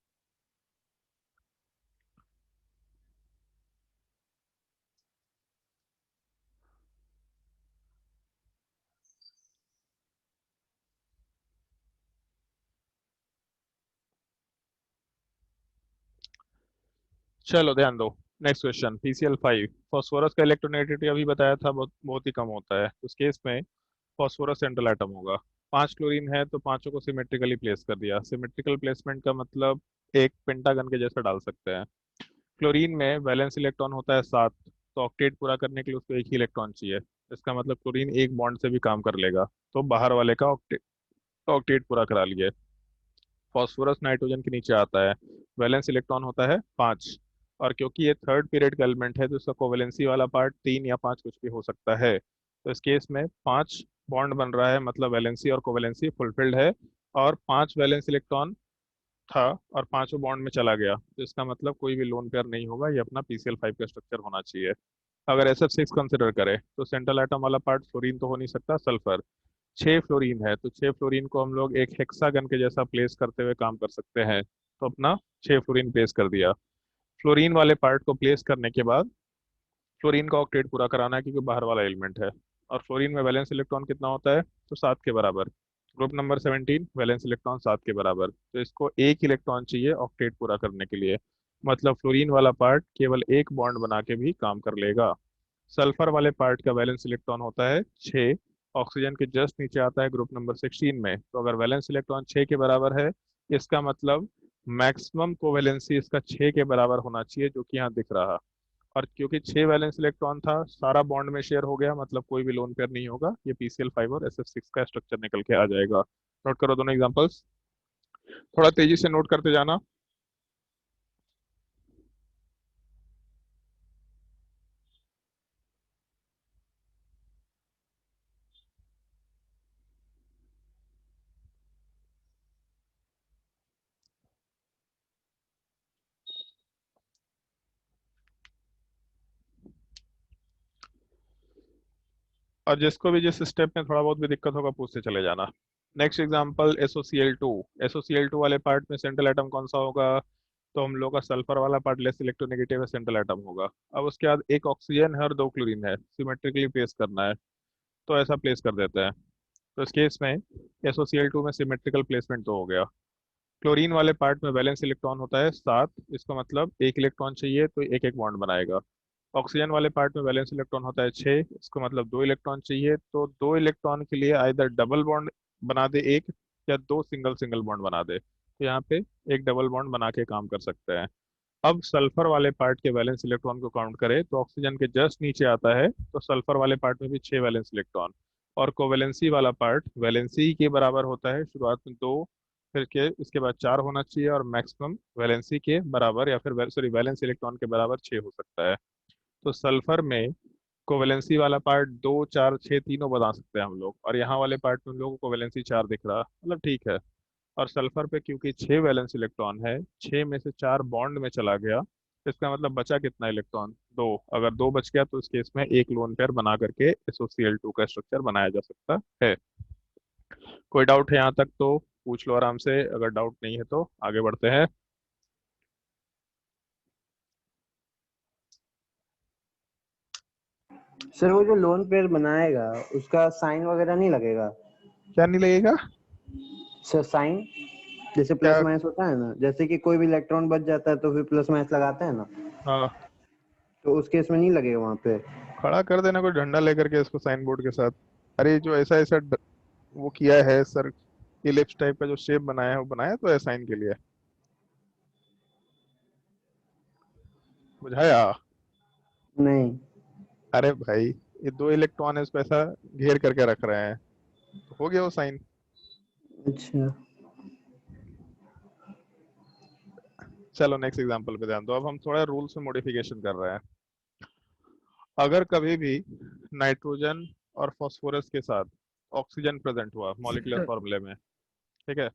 चलो ध्यान दो। Next question PCl5। फॉस्फोरस का इलेक्ट्रोनेगेटिविटी अभी बताया था, बहुत बहुत ही कम होता है। उस केस में फॉस्फोरस सेंट्रल एटम होगा, 5 क्लोरीन है तो पांचों को सिमेट्रिकली प्लेस कर दिया। सिमेट्रिकल प्लेसमेंट का मतलब एक पेंटागन के जैसा डाल सकते हैं। क्लोरीन में वैलेंस इलेक्ट्रॉन होता है 7, तो ऑक्टेट पूरा करने के लिए उसको एक ही इलेक्ट्रॉन चाहिए। इसका मतलब क्लोरीन एक बॉन्ड से भी काम कर लेगा, तो बाहर वाले का ऑक्टेट ऑक्टेट पूरा करा लिए। फॉस्फोरस नाइट्रोजन के नीचे आता है, वैलेंस इलेक्ट्रॉन होता है 5, और क्योंकि ये थर्ड पीरियड का एलिमेंट है तो इसका कोवेलेंसी वाला पार्ट 3 या 5 कुछ भी हो सकता है। तो इस केस में 5 बॉन्ड बन रहा है, मतलब वैलेंसी और कोवेलेंसी फुलफिल्ड है, और 5 वैलेंस इलेक्ट्रॉन था और पांचों बॉन्ड में चला गया, तो इसका मतलब कोई भी लोन पेयर नहीं होगा, ये अपना PCl5 का स्ट्रक्चर होना चाहिए। अगर SF6 कंसिडर करें तो सेंट्रल एटम वाला पार्ट फ्लोरीन तो हो नहीं सकता, सल्फर। 6 फ्लोरीन है तो 6 फ्लोरीन को हम लोग एक हेक्सागन के जैसा प्लेस करते हुए काम कर सकते हैं, तो अपना 6 फ्लोरीन प्लेस कर दिया। फ्लोरीन वाले पार्ट को प्लेस करने के बाद फ्लोरीन का ऑक्टेट पूरा कराना है क्योंकि बाहर वाला एलिमेंट है। और फ्लोरीन में वैलेंस इलेक्ट्रॉन कितना होता है? तो 7 के बराबर। ग्रुप नंबर 17 वैलेंस इलेक्ट्रॉन 7 के बराबर, तो इसको एक इलेक्ट्रॉन चाहिए ऑक्टेट पूरा करने के लिए, मतलब फ्लोरीन वाला पार्ट केवल एक बॉन्ड बना के भी काम कर लेगा। सल्फर वाले पार्ट का वैलेंस इलेक्ट्रॉन होता है 6, ऑक्सीजन के जस्ट नीचे आता है ग्रुप नंबर 16 में, तो अगर वैलेंस इलेक्ट्रॉन 6 के बराबर है, इसका मतलब मैक्सिमम कोवैलेंसी इसका 6 के बराबर होना चाहिए, जो कि यहाँ दिख रहा। और क्योंकि 6 वैलेंस इलेक्ट्रॉन था, सारा बॉन्ड में शेयर हो गया, मतलब कोई भी लोन पेयर नहीं होगा, ये PCl5 और SF6 का स्ट्रक्चर निकल के आ जाएगा। नोट करो दोनों एग्जांपल्स, थोड़ा तेजी से नोट करते जाना। और जिसको भी जिस स्टेप में थोड़ा बहुत भी दिक्कत होगा पूछते चले जाना। Next example SOCl2। SOCl2 वाले पार्ट में सेंट्रल एटम कौन सा होगा? तो हम लोग का सल्फर वाला पार्ट लेस इलेक्ट्रोनेगेटिव है, सेंट्रल एटम होगा। अब उसके बाद एक ऑक्सीजन है और दो क्लोरीन है, सिमेट्रिकली प्लेस करना है। तो ऐसा प्लेस कर देते हैं। तो इस केस में SOCl2 में सिमेट्रिकल प्लेसमेंट तो हो गया। क्लोरीन वाले पार्ट में वैलेंस इलेक्ट्रॉन होता है 7, इसका मतलब एक इलेक्ट्रॉन चाहिए तो एक एक बॉन्ड बनाएगा। ऑक्सीजन वाले पार्ट में वैलेंस इलेक्ट्रॉन होता है 6, इसका मतलब दो इलेक्ट्रॉन चाहिए, तो दो इलेक्ट्रॉन के लिए आइदर डबल बॉन्ड बना दे एक, या दो सिंगल सिंगल बॉन्ड बना दे। तो यहाँ पे एक डबल बॉन्ड बना के काम कर सकते हैं। अब सल्फर वाले पार्ट के वैलेंस इलेक्ट्रॉन को काउंट करें तो ऑक्सीजन के जस्ट नीचे आता है, तो सल्फर वाले पार्ट में भी 6 वैलेंस इलेक्ट्रॉन। और कोवेलेंसी वाला पार्ट वैलेंसी के बराबर होता है, शुरुआत में दो, फिर के इसके बाद 4 होना चाहिए, और मैक्सिमम वैलेंसी के बराबर या फिर सॉरी वैलेंस इलेक्ट्रॉन के बराबर 6 हो सकता है। तो सल्फर में कोवेलेंसी वाला पार्ट 2 4 6 तीनों बना सकते हैं हम लोग, और यहाँ वाले पार्ट में हम लोग को कोवेलेंसी 4 दिख रहा, मतलब ठीक है। और सल्फर पे क्योंकि 6 वैलेंस इलेक्ट्रॉन है, 6 में से 4 बॉन्ड में चला गया, तो इसका मतलब बचा कितना इलेक्ट्रॉन? दो। अगर दो बच गया तो इस केस में एक लोन पेयर बना करके SOCl2 का स्ट्रक्चर बनाया जा सकता है। कोई डाउट है यहाँ तक तो पूछ लो आराम से, अगर डाउट नहीं है तो आगे बढ़ते हैं। सर वो जो लोन पेयर बनाएगा उसका साइन वगैरह नहीं लगेगा? क्या नहीं लगेगा? सर साइन जैसे प्लस क्या? माइनस होता है ना, जैसे कि कोई भी इलेक्ट्रॉन बच जाता है तो फिर प्लस माइनस लगाते हैं ना, हाँ, तो उस केस में नहीं लगेगा वहां पे? खड़ा कर देना कोई झंडा लेकर के इसको साइन बोर्ड के साथ। अरे जो ऐसा ऐसा वो किया है सर, इलिप्स टाइप का जो शेप बनाया है वो बनाया तो है साइन के लिए। बुझाया? नहीं। अरे भाई, ये दो इलेक्ट्रॉन है, इसको ऐसा घेर करके रख रहे हैं, तो हो गया वो साइन। अच्छा। चलो नेक्स्ट एग्जांपल पे ध्यान दो। अब हम थोड़ा रूल्स में मॉडिफिकेशन कर रहे हैं। अगर कभी भी नाइट्रोजन और फास्फोरस के साथ ऑक्सीजन प्रेजेंट हुआ मॉलिक्यूलर फॉर्मूले में, ठीक है,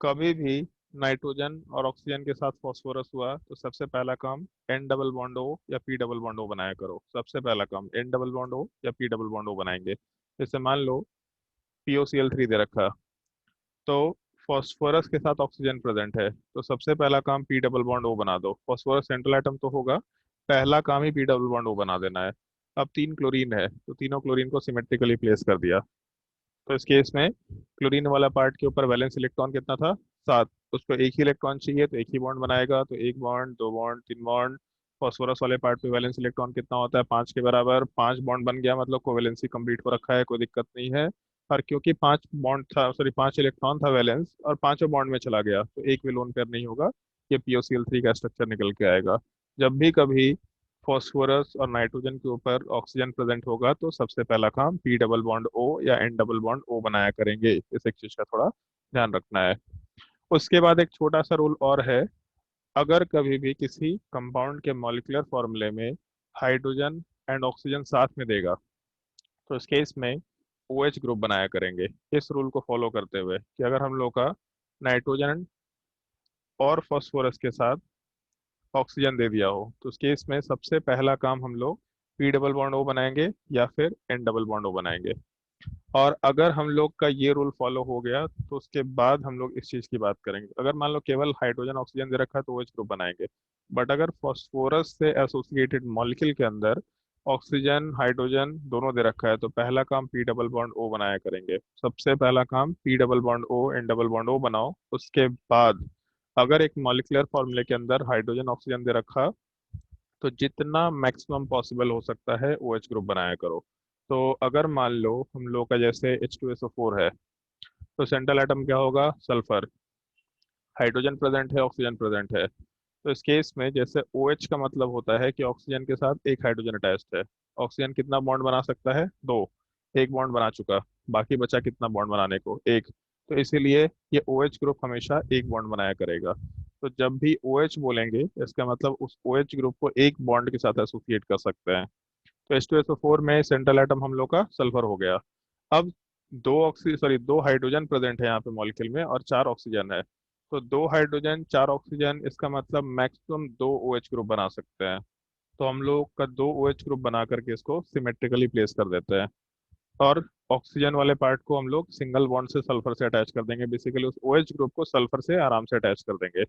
कभी भी नाइट्रोजन और ऑक्सीजन के साथ फास्फोरस हुआ तो सबसे पहला काम N डबल बॉन्ड O या P डबल बॉन्ड O बनाया करो। सबसे पहला काम N डबल बॉन्ड O या P डबल बॉन्ड O बनाएंगे। जैसे मान लो POCl3 दे रखा, तो फास्फोरस के साथ ऑक्सीजन प्रेजेंट है, तो सबसे पहला काम P डबल बॉन्ड O बना दो। फास्फोरस सेंट्रल एटम तो होगा, पहला काम ही P डबल बॉन्ड O बना देना है। अब 3 क्लोरीन है, तो तीनों क्लोरीन को सिमेट्रिकली प्लेस कर दिया। तो इस केस में क्लोरीन वाला पार्ट के ऊपर वैलेंस इलेक्ट्रॉन कितना था? 7। उसको एक ही इलेक्ट्रॉन चाहिए तो एक ही बॉन्ड बनाएगा, तो एक बॉन्ड, दो बॉन्ड, तीन बॉन्ड। फॉस्फोरस वाले पार्ट पे वैलेंस इलेक्ट्रॉन कितना होता है? 5 के बराबर। 5 बॉन्ड बन गया, मतलब कोवेलेंसी कंप्लीट हो रखा है, कोई दिक्कत नहीं है। और क्योंकि 5 बॉन्ड था, सॉरी 5 इलेक्ट्रॉन था वैलेंस, और पांचों बॉन्ड में चला गया, तो एक भी लोन पेयर नहीं होगा, ये POCl3 का स्ट्रक्चर निकल के आएगा। जब भी कभी फॉस्फोरस और नाइट्रोजन के ऊपर ऑक्सीजन प्रेजेंट होगा तो सबसे पहला काम P डबल बॉन्ड O या N डबल बॉन्ड O बनाया करेंगे। इस एक चीज का थोड़ा ध्यान रखना है। उसके बाद एक छोटा सा रूल और है। अगर कभी भी किसी कंपाउंड के मॉलिक्यूलर फॉर्मूले में हाइड्रोजन एंड ऑक्सीजन साथ में देगा, तो इस केस में OH ग्रुप बनाया करेंगे, इस रूल को फॉलो करते हुए कि अगर हम लोग का नाइट्रोजन और फॉस्फोरस के साथ ऑक्सीजन दे दिया हो, तो उस केस में सबसे पहला काम हम लोग P डबल बॉन्ड O बनाएंगे या फिर N डबल बॉन्ड O बनाएंगे। और अगर हम लोग का ये रूल फॉलो हो गया तो उसके बाद हम लोग इस चीज़ की बात करेंगे। अगर मान लो केवल हाइड्रोजन ऑक्सीजन दे रखा है तो OH ग्रुप बनाएंगे। बट अगर फॉस्फोरस से एसोसिएटेड मॉलिक्यूल के अंदर ऑक्सीजन हाइड्रोजन दोनों दे रखा है, तो पहला काम P डबल बॉन्ड O बनाया करेंगे। सबसे पहला काम P double bond O N double bond O बनाओ। उसके बाद अगर एक मॉलिक्यूलर फॉर्मूले के अंदर हाइड्रोजन ऑक्सीजन दे रखा, तो जितना मैक्सिमम पॉसिबल हो सकता है OH ग्रुप बनाया करो। तो अगर मान लो हम लोग का जैसे H2SO4 है, तो सेंट्रल एटम क्या होगा? सल्फर। हाइड्रोजन प्रेजेंट है, ऑक्सीजन प्रेजेंट है, तो इस केस में जैसे OH का मतलब होता है कि ऑक्सीजन के साथ एक हाइड्रोजन अटैच्ड है। ऑक्सीजन कितना बॉन्ड बना सकता है? दो। एक बॉन्ड बना चुका, बाकी बचा कितना बॉन्ड बनाने को? एक। तो इसीलिए ये OH ग्रुप हमेशा एक बॉन्ड बनाया करेगा। तो जब भी OH बोलेंगे इसका मतलब उस OH ग्रुप को एक बॉन्ड के साथ एसोसिएट कर सकते हैं। तो H2SO4 में सेंट्रल एटम हम लोग का सल्फर हो गया। अब दो हाइड्रोजन प्रेजेंट है यहाँ पे मॉलिक्यूल में, और 4 ऑक्सीजन है। तो 2 हाइड्रोजन 4 ऑक्सीजन, इसका मतलब मैक्सिमम 2 OH ग्रुप बना सकते हैं। तो हम लोग का 2 OH ग्रुप बना करके इसको सिमेट्रिकली प्लेस कर देते हैं। और ऑक्सीजन वाले पार्ट को हम लोग सिंगल बॉन्ड से सल्फर से अटैच कर देंगे, बेसिकली उस OH ग्रुप को सल्फर से आराम से अटैच कर देंगे।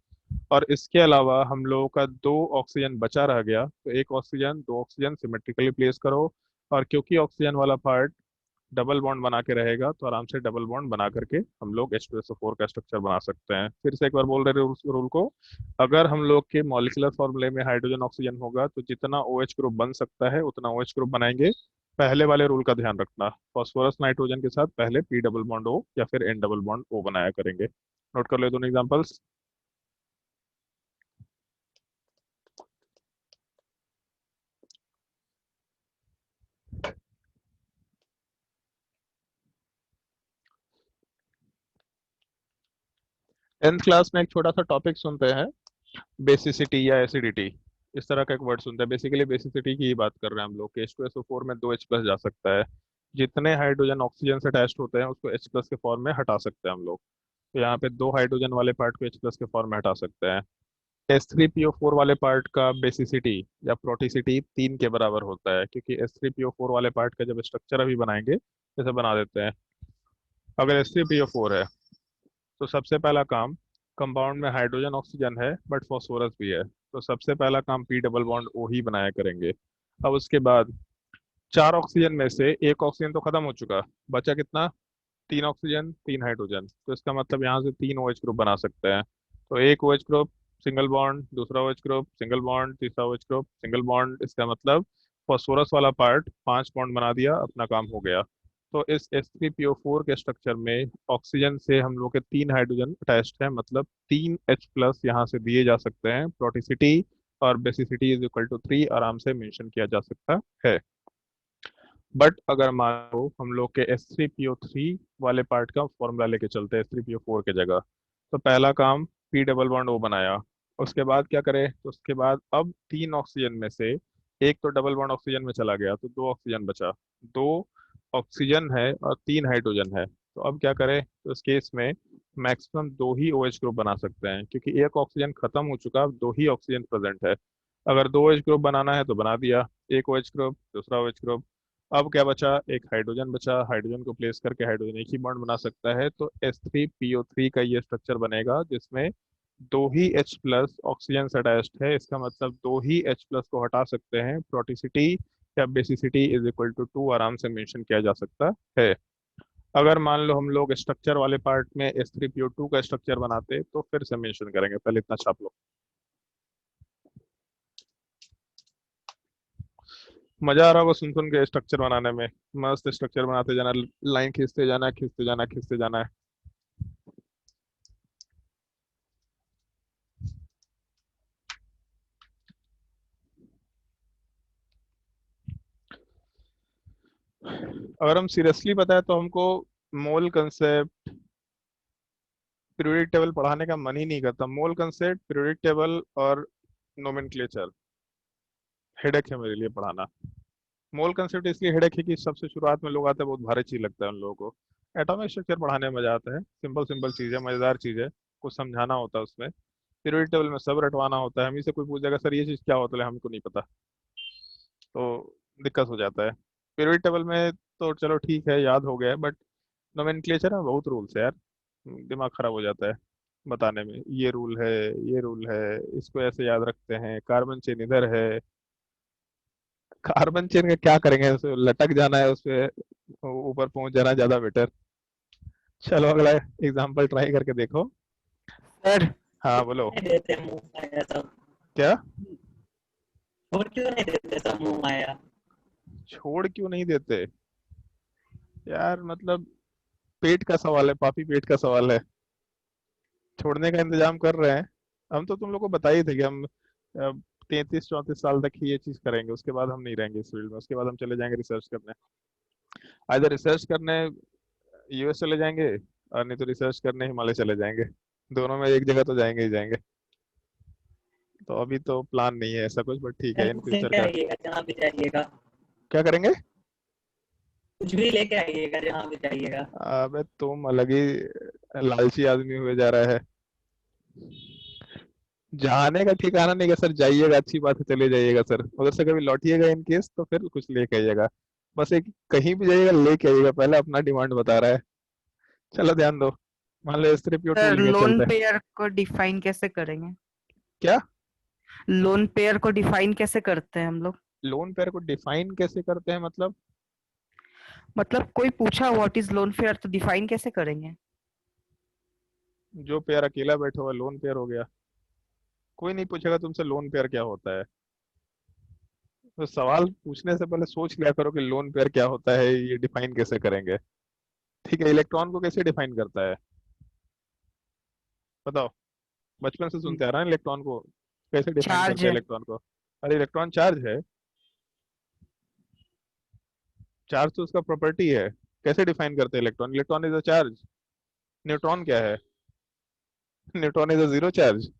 और इसके अलावा हम लोगों का 2 ऑक्सीजन बचा रह गया, तो 1 ऑक्सीजन 2 ऑक्सीजन सिमेट्रिकली प्लेस करो। और क्योंकि ऑक्सीजन वाला पार्ट डबल बॉन्ड बना के रहेगा, तो आराम से डबल बॉन्ड बना करके हम लोग H2SO4 का स्ट्रक्चर बना सकते हैं। फिर से एक बार बोल रहे रूल को, अगर हम लोग के मॉलिक्यूलर फॉर्मूले में हाइड्रोजन ऑक्सीजन होगा तो जितना OH ग्रुप बन सकता है उतना OH ग्रुप बनाएंगे। पहले वाले रूल का ध्यान रखना, फास्फोरस नाइट्रोजन के साथ पहले P डबल बॉन्ड O या फिर N डबल बॉन्ड O बनाया करेंगे। नोट कर लो दोनों एग्जांपल्स। टेंथ क्लास में एक छोटा सा टॉपिक सुनते हैं, बेसिसिटी या एसिडिटी। इस तरह का एक वर्ड सुनते हैं, बेसिकली बेसिसिटी की ही बात कर रहे हैं हम लोग। H2SO4 में 2H+ जा सकता है, जितने हाइड्रोजन ऑक्सीजन से अटैच्ड होते हैं उसको H+ के फॉर्म में हटा सकते हैं हम लोग। तो यहाँ पे 2 हाइड्रोजन वाले पार्ट को H+ के फॉर्म में हटा सकते हैं। H3PO4 वाले पार्ट का बेसिसिटी या प्रोटिसिटी 3 के बराबर होता है, क्योंकि H3PO4 वाले पार्ट का जब स्ट्रक्चर अभी बनाएंगे, जैसे बना देते हैं। अगर H3PO4 है तो सबसे पहला काम, कंपाउंड में हाइड्रोजन ऑक्सीजन है बट फॉस्फोरस भी है, तो सबसे पहला काम P डबल बॉन्ड O ही बनाया करेंगे। अब उसके बाद 4 ऑक्सीजन में से 1 ऑक्सीजन तो खत्म हो चुका, बचा कितना? 3 ऑक्सीजन 3 हाइड्रोजन, तो इसका मतलब यहाँ से 3 OH ग्रुप बना सकते हैं। तो एक OH ग्रुप सिंगल बॉन्ड, दूसरा OH ग्रुप सिंगल बॉन्ड, तीसरा OH ग्रुप सिंगल बॉन्ड। इसका मतलब फॉस्फोरस वाला पार्ट 5 बॉन्ड बना दिया, अपना काम हो गया। तो इस H3PO4 के स्ट्रक्चर में ऑक्सीजन से हम लोग के 3 हाइड्रोजन अटैच्ड है, मतलब 3H+ यहाँ से दिए जा सकते हैं। प्रोटिसिटी और बेसिसिटी इज इक्वल टू 3 आराम से मेंशन किया जा सकता है। बट अगर मान लो हम लोग के H3PO3 वाले पार्ट का फॉर्मूला लेके चलते हैं H3PO4 के जगह, तो पहला काम P डबल बॉन्ड O बनाया। उसके बाद क्या करें, तो उसके बाद अब 3 ऑक्सीजन में से एक तो डबल बॉन्ड ऑक्सीजन में चला गया, तो 2 ऑक्सीजन बचा। 2 ऑक्सीजन है और 3 हाइड्रोजन है, तो अब क्या करें, तो इस केस में मैक्सिमम 2 ही OH ग्रुप बना सकते हैं, क्योंकि 1 ऑक्सीजन खत्म हो चुका, अब 2 ही ऑक्सीजन प्रेजेंट है। अगर 2 OH ग्रुप बनाना है तो बना दिया, एक OH ग्रुप दूसरा OH ग्रुप। अब क्या बचा, एक हाइड्रोजन बचा, हाइड्रोजन को प्लेस करके हाइड्रोजन एक ही बॉन्ड बना सकता है, तो H3PO3 का ये स्ट्रक्चर बनेगा, जिसमें 2 ही H+ ऑक्सीजन से अटैच्ड है। इसका मतलब 2 ही H+ को हटा सकते हैं। प्रोटिसिटी या बेसिसिटी इज इक्वल टू 2 आराम से मेंशन किया जा सकता है। अगर मान लो हम लोग स्ट्रक्चर वाले पार्ट में H3PO2 का स्ट्रक्चर बनाते तो फिर से मेंशन करेंगे, पहले इतना छाप लो। मजा आ रहा होगा सुन सुन के स्ट्रक्चर बनाने में, मस्त स्ट्रक्चर बनाते जाना, लाइन खींचते जाना, खींचते जाना, खींचते जाना है। अगर हम सीरियसली बताए तो हमको मोल कंसेप्ट, पीरियोडिक टेबल पढ़ाने का मन ही नहीं करता। मोल कंसेप्ट, पीरियोडिक टेबल और नोमेनक्लेचर हेडेक है मेरे लिए पढ़ाना। मोल कंसेप्ट इसलिए हेडेक है कि सबसे शुरुआत में लोग आते हैं, बहुत भारी चीज लगता है उन लोगों को। एटॉमिक स्ट्रक्चर पढ़ाने में मजा आता है, सिंपल सिंपल चीज है, मजेदार चीज है, कुछ समझाना होता है उसमें। पीरियोडिक टेबल में सब रटवाना होता है, हम ही से कोई पूछेगा सर ये चीज क्या होता है, हमको नहीं पता, तो दिक्कत हो जाता है। पीरियोडिक टेबल में तो चलो ठीक है, याद हो गया है, बट नोमेनक्लेचर में बहुत रूल्स है यार, दिमाग खराब हो जाता है बताने में। ये रूल है, ये रूल है, इसको ऐसे याद रखते हैं, कार्बन चेन इधर है। कार्बन चेन का क्या करेंगे, उसे लटक जाना है, उसपे ऊपर पहुंच जाना ज्यादा बेटर। चलो अगला एग्जांपल ट्राई करके देखो। सर हाँ बोलो। नहीं देते मुंह माया सब, क्या? और क्यों नहीं देते सब मुंह माया? छोड़ क्यों नहीं देते यार, मतलब पेट का सवाल है, पापी पेट का सवाल है, छोड़ने का इंतजाम कर रहे हैं। हम तो तुम लोग को बता ही थे कि हम 33-34 साल तक ही ये चीज करेंगे, उसके बाद हम नहीं रहेंगे इस फील्ड में, उसके बाद हम चले जाएंगे रिसर्च करने। आइधर रिसर्च करने US चले जाएंगे, और नहीं तो रिसर्च करने हिमालय चले जाएंगे। दोनों में एक जगह तो जाएंगे ही जाएंगे। तो अभी तो प्लान नहीं है ऐसा कुछ, बट ठीक है इन कुछ फ्यूचर लेके का। आइएगा जहाँ भी जाइएगा, क्या करेंगे? कुछ भी लेके आइएगा जहाँ भी जाइएगा। अबे तुम अलग ही लालची आदमी हुए जा रहा है। जाने का ठिकाना नहीं है सर, जाइएगा अच्छी बात है, चले जाइएगा सर, उधर से कभी लौटिएगा इन केस तो फिर कुछ लेके आइएगा। बस एक कहीं भी जाइएगा लेके आइएगा, पहले अपना डिमांड बता रहा है। चलो ध्यान दो, मान लो S3PO2 सर लेके लोन चलते हैं। पेयर को डिफाइन कैसे करेंगे? क्या? लोन पेयर को डिफाइन कैसे करते हैं हम लोग? लोन पेयर को डिफाइन कैसे करते हैं मतलब? मतलब कोई पूछा व्हाट इज लोन पेयर तो डिफाइन कैसे करेंगे? जो पेयर अकेला बैठा हुआ लोन पेयर हो गया। कोई नहीं पूछेगा तुमसे लोन पेयर क्या होता है। तो सवाल पूछने से पहले सोच लिया करो कि लोन पेयर क्या होता है, ये डिफाइन कैसे करेंगे। ठीक है, इलेक्ट्रॉन को कैसे डिफाइन करता है बताओ? बचपन से सुनते आ रहे हैं इलेक्ट्रॉन को, कैसे डिफाइन चार्ज करते हैं है। इलेक्ट्रॉन को? अरे इलेक्ट्रॉन चार्ज है। चार्ज तो उसका प्रॉपर्टी है। कैसे डिफाइन करते हैं electron? Electron is a charge. Neutron क्या है? Neutron is a zero charge.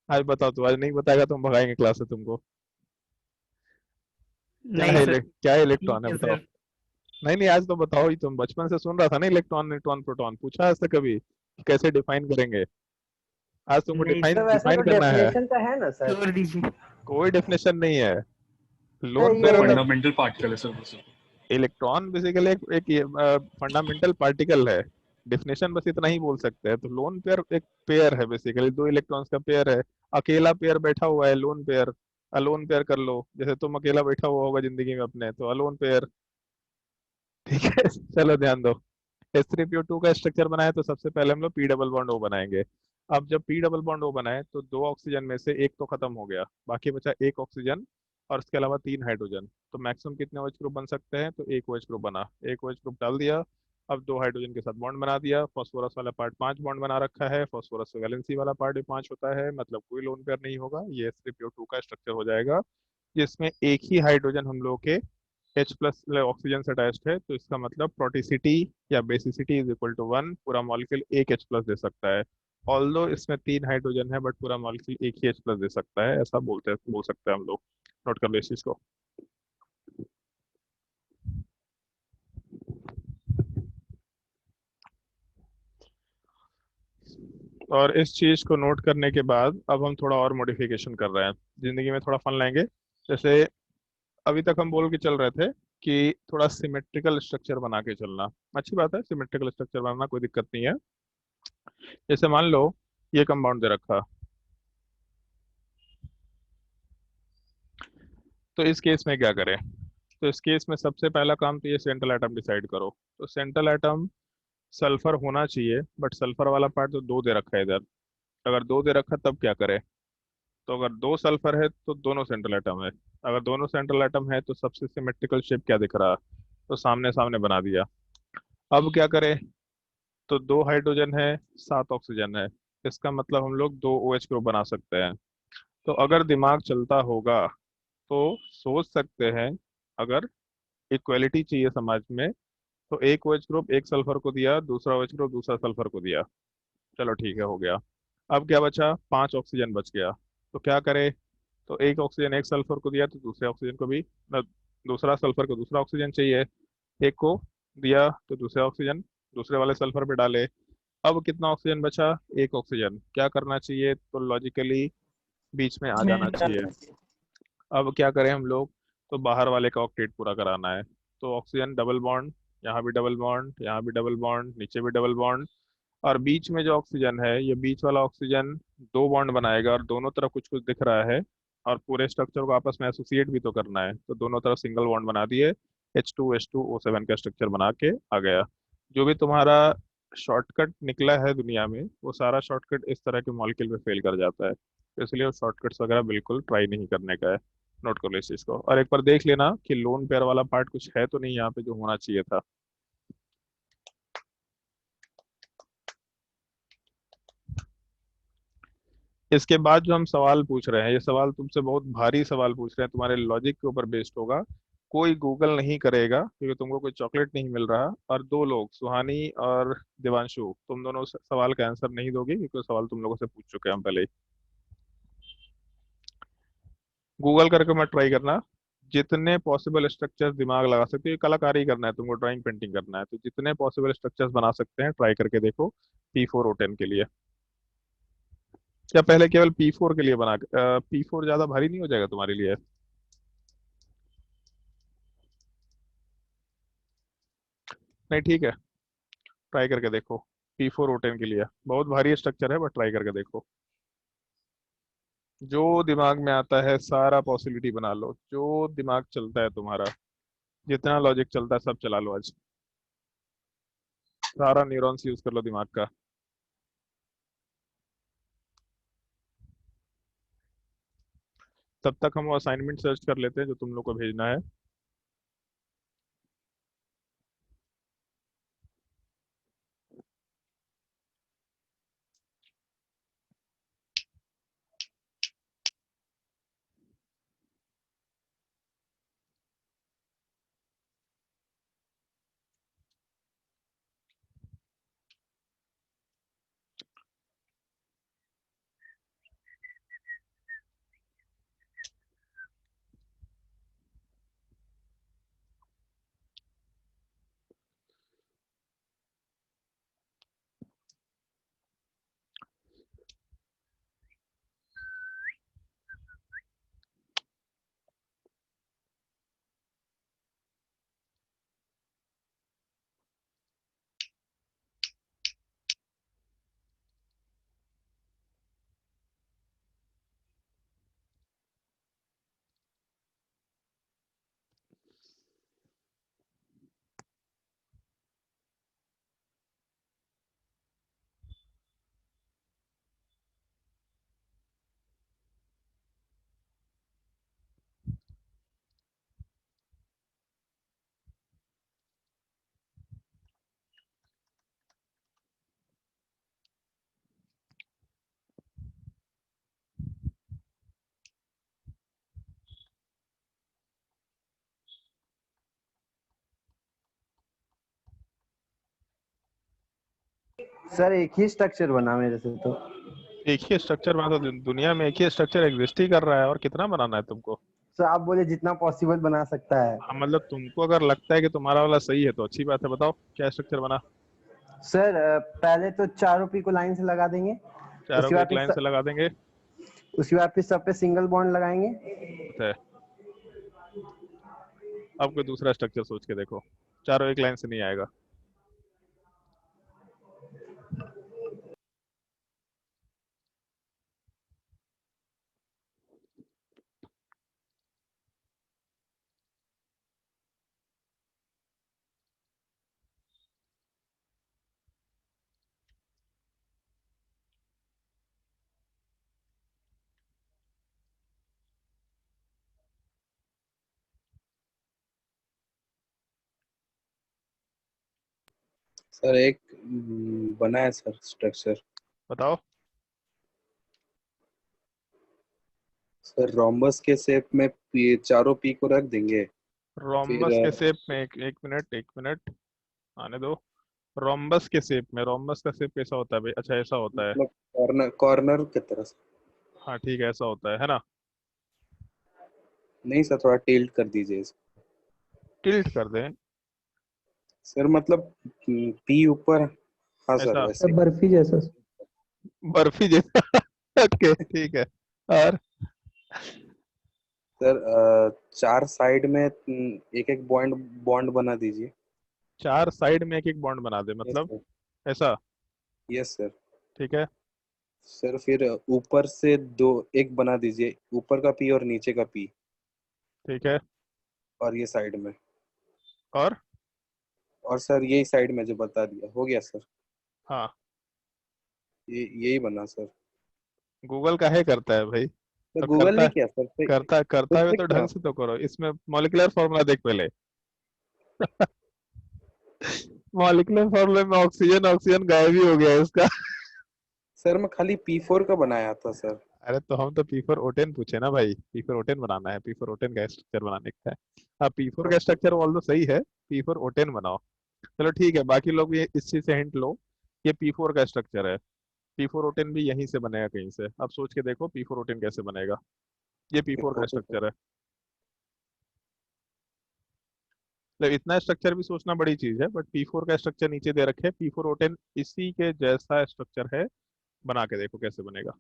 आज बताओ, तो आज नहीं बताएगा तो हम भगाएंगे क्लास से तुमको। क्या नहीं है सर। क्या है ठीक इलेक्ट्रॉन है है बताओ? सर। नहीं नहीं, आज तो बताओ ही, तुम बचपन से सुन रहा था ना इलेक्ट्रॉन न्यूट्रॉन प्रोटॉन, पूछा आज तक कभी कि कैसे डिफाइन करेंगे? आज तुमको नहीं डिफाइन तो वैसा डिफाइन तो करना है। डेफिनेशन तो है ना सर। छोड़ दीजिए। कोई डेफिनेशन नहीं है। तो लोन ये पेयर मतलब फंडामेंटल पार्टिकल है सर बस। इलेक्ट्रॉन बेसिकली एक फंडामेंटल पार्टिकल है। डेफिनेशन बस इतना ही बोल सकते हैं। तो लोन पेयर एक पेयर है, बेसिकली दो इलेक्ट्रॉन्स का पेयर है। अकेला पेयर बैठा हुआ है लोन पेयर। अलोन पेयर कर लो, जैसे तुम अकेला बैठा हुआ होगा जिंदगी में अपने, तो अलोन पेयर। ठीक है चलो ध्यान दो। S3PO2 का स्ट्रक्चर बनाए तो सबसे पहले हम लोग पी डबल बॉन्ड ओ बनाएंगे। अब जब पी डबल बॉन्ड ओ बनाए तो दो ऑक्सीजन में से एक तो खत्म हो गया, बाकी बचा एक ऑक्सीजन और उसके अलावा तीन हाइड्रोजन। तो मैक्सिमम कितने OH ग्रुप बन सकते हैं? तो एक OH ग्रुप बना, एक OH ग्रुप डाल दिया। अब दो हाइड्रोजन के साथ बॉन्ड बना दिया। फॉस्फोरस वाला पार्ट पांच बॉन्ड बना रखा है, फॉस्फोरस वैलेंसी वाला पार्ट भी पांच होता है, मतलब कोई लोन पेयर नहीं होगा। ये S3PO2 का स्ट्रक्चर हो जाएगा, जिसमें एक ही हाइड्रोजन हम लोग के H प्लस ऑक्सीजन से अटैच्ड है। तो इसका मतलब प्रोटिसिटी या basicity is equal to one. पूरा मॉलिक्यूल एक H प्लस दे सकता है। ऑल्दो इसमें तीन हाइड्रोजन है, बट पूरा मॉलिक्यूल एक ही H प्लस दे सकता है, ऐसा बोल सकते हैं हम लोग। नोट कर लो इस चीज को। और इस चीज को नोट करने के बाद अब हम थोड़ा और मॉडिफिकेशन कर रहे हैं, जिंदगी में थोड़ा फन लाएंगे। जैसे अभी तक हम बोल के चल रहे थे कि थोड़ा सिमेट्रिकल स्ट्रक्चर बना के चलना। अच्छी बात है, सिमेट्रिकल स्ट्रक्चर बनाना कोई दिक्कत नहीं है। जैसे मान लो ये कंपाउंड दे रखा, तो इस केस में क्या करें? तो इस केस में सबसे पहला काम तो ये सेंट्रल एटम डिसाइड करो। तो सेंट्रल एटम सल्फर होना चाहिए, बट सल्फर वाला पार्ट तो दो दे रखा है इधर। अगर दो दे रखा तब क्या करें? तो अगर दो सल्फर है तो दोनों सेंट्रल एटम है। अगर दोनों सेंट्रल एटम है तो सबसे सिमेट्रिकल शेप क्या दिख रहा? तो सामने सामने बना दिया। अब क्या करें? तो दो हाइड्रोजन है, सात ऑक्सीजन है। इसका मतलब हम लोग दो OH ग्रुप बना सकते हैं। तो अगर दिमाग चलता होगा तो सोच सकते हैं, अगर इक्वलिटी चाहिए समाज में, तो एक OH ग्रुप एक सल्फर को दिया, दूसरा OH ग्रुप दूसरा सल्फर को दिया। चलो ठीक है, हो गया। अब क्या बचा? पांच ऑक्सीजन बच गया। तो क्या करे? तो एक ऑक्सीजन एक सल्फर को दिया तो दूसरे ऑक्सीजन को भी न, दूसरा सल्फर को दूसरा ऑक्सीजन चाहिए। एक को दिया तो दूसरे ऑक्सीजन दूसरे वाले सल्फर पे डाले। अब कितना ऑक्सीजन बचा? एक ऑक्सीजन। क्या करना चाहिए? तो लॉजिकली बीच में आ जाना चाहिए। अब क्या करें हम लोग? तो बाहर वाले का ऑक्टेट पूरा कराना है। तो ऑक्सीजन डबल बॉन्ड, यहाँ भी डबल बॉन्ड, यहाँ भी डबल बॉन्ड, नीचे भी डबल बॉन्ड। और बीच में जो ऑक्सीजन है, ये बीच वाला ऑक्सीजन दो बॉन्ड बनाएगा और दोनों तरफ कुछ कुछ दिख रहा है। और पूरे स्ट्रक्चर को आपस में एसोसिएट भी तो करना है, तो दोनों तरफ सिंगल बॉन्ड बना दिए। H2H2O7 का स्ट्रक्चर बना के आ गया। जो भी तुम्हारा शॉर्टकट निकला है दुनिया में, वो सारा शॉर्टकट इस तरह के मॉलिक्यूल में फेल कर जाता है। तो इसलिए वो शॉर्टकट्स वगैरह बिल्कुल ट्राई नहीं करने का है। नोट कर लो इस चीज को, और एक बार देख लेना कि लोन पेयर वाला पार्ट कुछ है तो नहीं यहाँ पे जो होना चाहिए था। इसके बाद जो हम सवाल पूछ रहे हैं, ये सवाल तुमसे बहुत भारी सवाल पूछ रहे हैं, तुम्हारे लॉजिक के ऊपर बेस्ड होगा। कोई गूगल नहीं करेगा क्योंकि तुमको कोई चॉकलेट नहीं मिल रहा। और दो लोग, सुहानी और दिवांशु, तुम दोनों सवाल का आंसर नहीं दोगे क्योंकि सवाल तुम लोगों से पूछ चुके हैं हम पहले ही। गूगल करके मत ट्राई करना। जितने पॉसिबल स्ट्रक्चर्स दिमाग लगा सकते हो, ये कलाकारी करना है तुमको, ड्राइंग पेंटिंग करना है, तो जितने पॉसिबल स्ट्रक्चर्स बना सकते हैं ट्राई करके देखो P4O10 के लिए। या पहले केवल P4 के लिए बना P4 ज्यादा भारी नहीं हो जाएगा तुम्हारे लिए? नहीं ठीक है, ट्राई करके देखो। P4O10 के लिए बहुत भारी स्ट्रक्चर है, बट ट्राई करके देखो। जो दिमाग में आता है सारा पॉसिबिलिटी बना लो, जो दिमाग चलता है तुम्हारा, जितना लॉजिक चलता है सब चला लो आज। सारा न्यूरॉन्स यूज कर लो दिमाग का। तब तक हम वो असाइनमेंट सर्च कर लेते हैं जो तुम लोग को भेजना है। सर एक ही स्ट्रक्चर बना मेरे से तो। एक ही स्ट्रक्चर बना तो दुनिया में एक ही स्ट्रक्चर एग्जिस्ट ही कर रहा है, और कितना बनाना है तुमको? सर आप बोले जितना पॉसिबल बना सकता है। हाँ, मतलब तुमको अगर लगता है कि तुम्हारा वाला सही है तो अच्छी बात है, बताओ क्या स्ट्रक्चर बना। सर पहले तो चारों पी को लाइन से लगा देंगे। चारों उसके को बाद एक लाइन से लगा देंगे। फिर सब पे सिंगल बॉन्ड लगाएंगे। होता है। अब कोई दूसरा स्ट्रक्चर सोच के देखो, चारों एक लाइन से नहीं आएगा। सर एक बना है सर स्ट्रक्चर। बताओ। सर रोम्बस के शेप में चारों पी को रख देंगे। फिर रोम्बस के शेप में एक मिनट आने दो। रोम्बस के शेप में, रोम्बस का शेप कैसा होता है भाई? अच्छा ऐसा होता है। मतलब कॉर्नर कॉर्नर की तरह से। हाँ ठीक है, ऐसा होता है ना? नहीं सर, थोड़ा टिल्ट कर दीजिए इसको। टिल्ट कर दें? सर मतलब पी ऊपर। हाँ सर ऐसा वैसे। बर्फी जैसा। बर्फी जैसा? ओके ठीक है। और सर चार साइड में एक एक बॉन्ड बॉन्ड बना दीजिए। चार साइड में एक एक बॉन्ड बना दे, यस मतलब सर। ऐसा? Yes sir. ठीक है। सर फिर ऊपर से दो एक बना दीजिए, ऊपर का पी और नीचे का पी। ठीक है। और ये साइड में। और और सर यही साइड में जो बता दिया हो गया सर। हाँ, ये यही बना सर। गूगल काहे करता है भाई? सर तो गूगल करता नहीं किया सर, तो करता करता खुद है से तो किया। ढंग से तो करो, इसमें मॉलिक्यूलर फॉर्मूला देख पहले। मॉलिक्यूलर फॉर्मूले में ऑक्सीजन ऑक्सीजन गायब ही हो गया है इसका। सर मैं खाली P4 का बनाया था सर। अरे तो हम तो P4O10 पूछे ना भाई, P4O10 बनाना है, P4O10 का स्ट्रक्चर बनाने का है। हाँ, P4 का स्ट्रक्चर ऑल तो सही है, P4O10 बनाओ। चलो ठीक है, बाकी लोग भी इस चीज से हिंट लो। ये P4 का स्ट्रक्चर है, P4O10 भी यहीं से बनेगा कहीं से। अब सोच के देखो P4O10 कैसे बनेगा। ये P4 का ओके सर। स्ट्रक्चर है। मतलब इतना स्ट्रक्चर भी सोचना बड़ी चीज है, बट P4 का स्ट्रक्चर नीचे दे रखे, P4O10 इसी के जैसा स्ट्रक्चर है। बना के देखो कैसे बनेगा।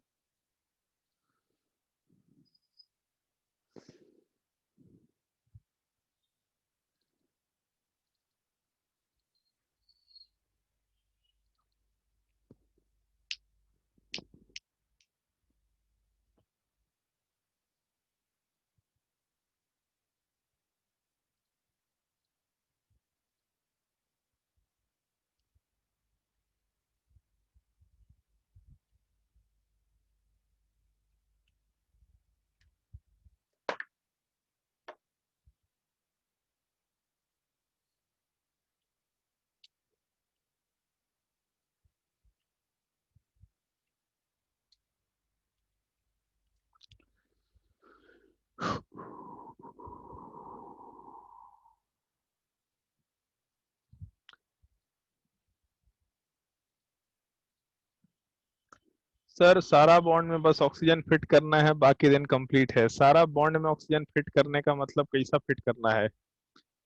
सर सारा बॉन्ड में बस ऑक्सीजन फिट करना है, बाकी दिन कंप्लीट है। सारा बॉन्ड में ऑक्सीजन फिट करने का मतलब कैसा फिट करना है?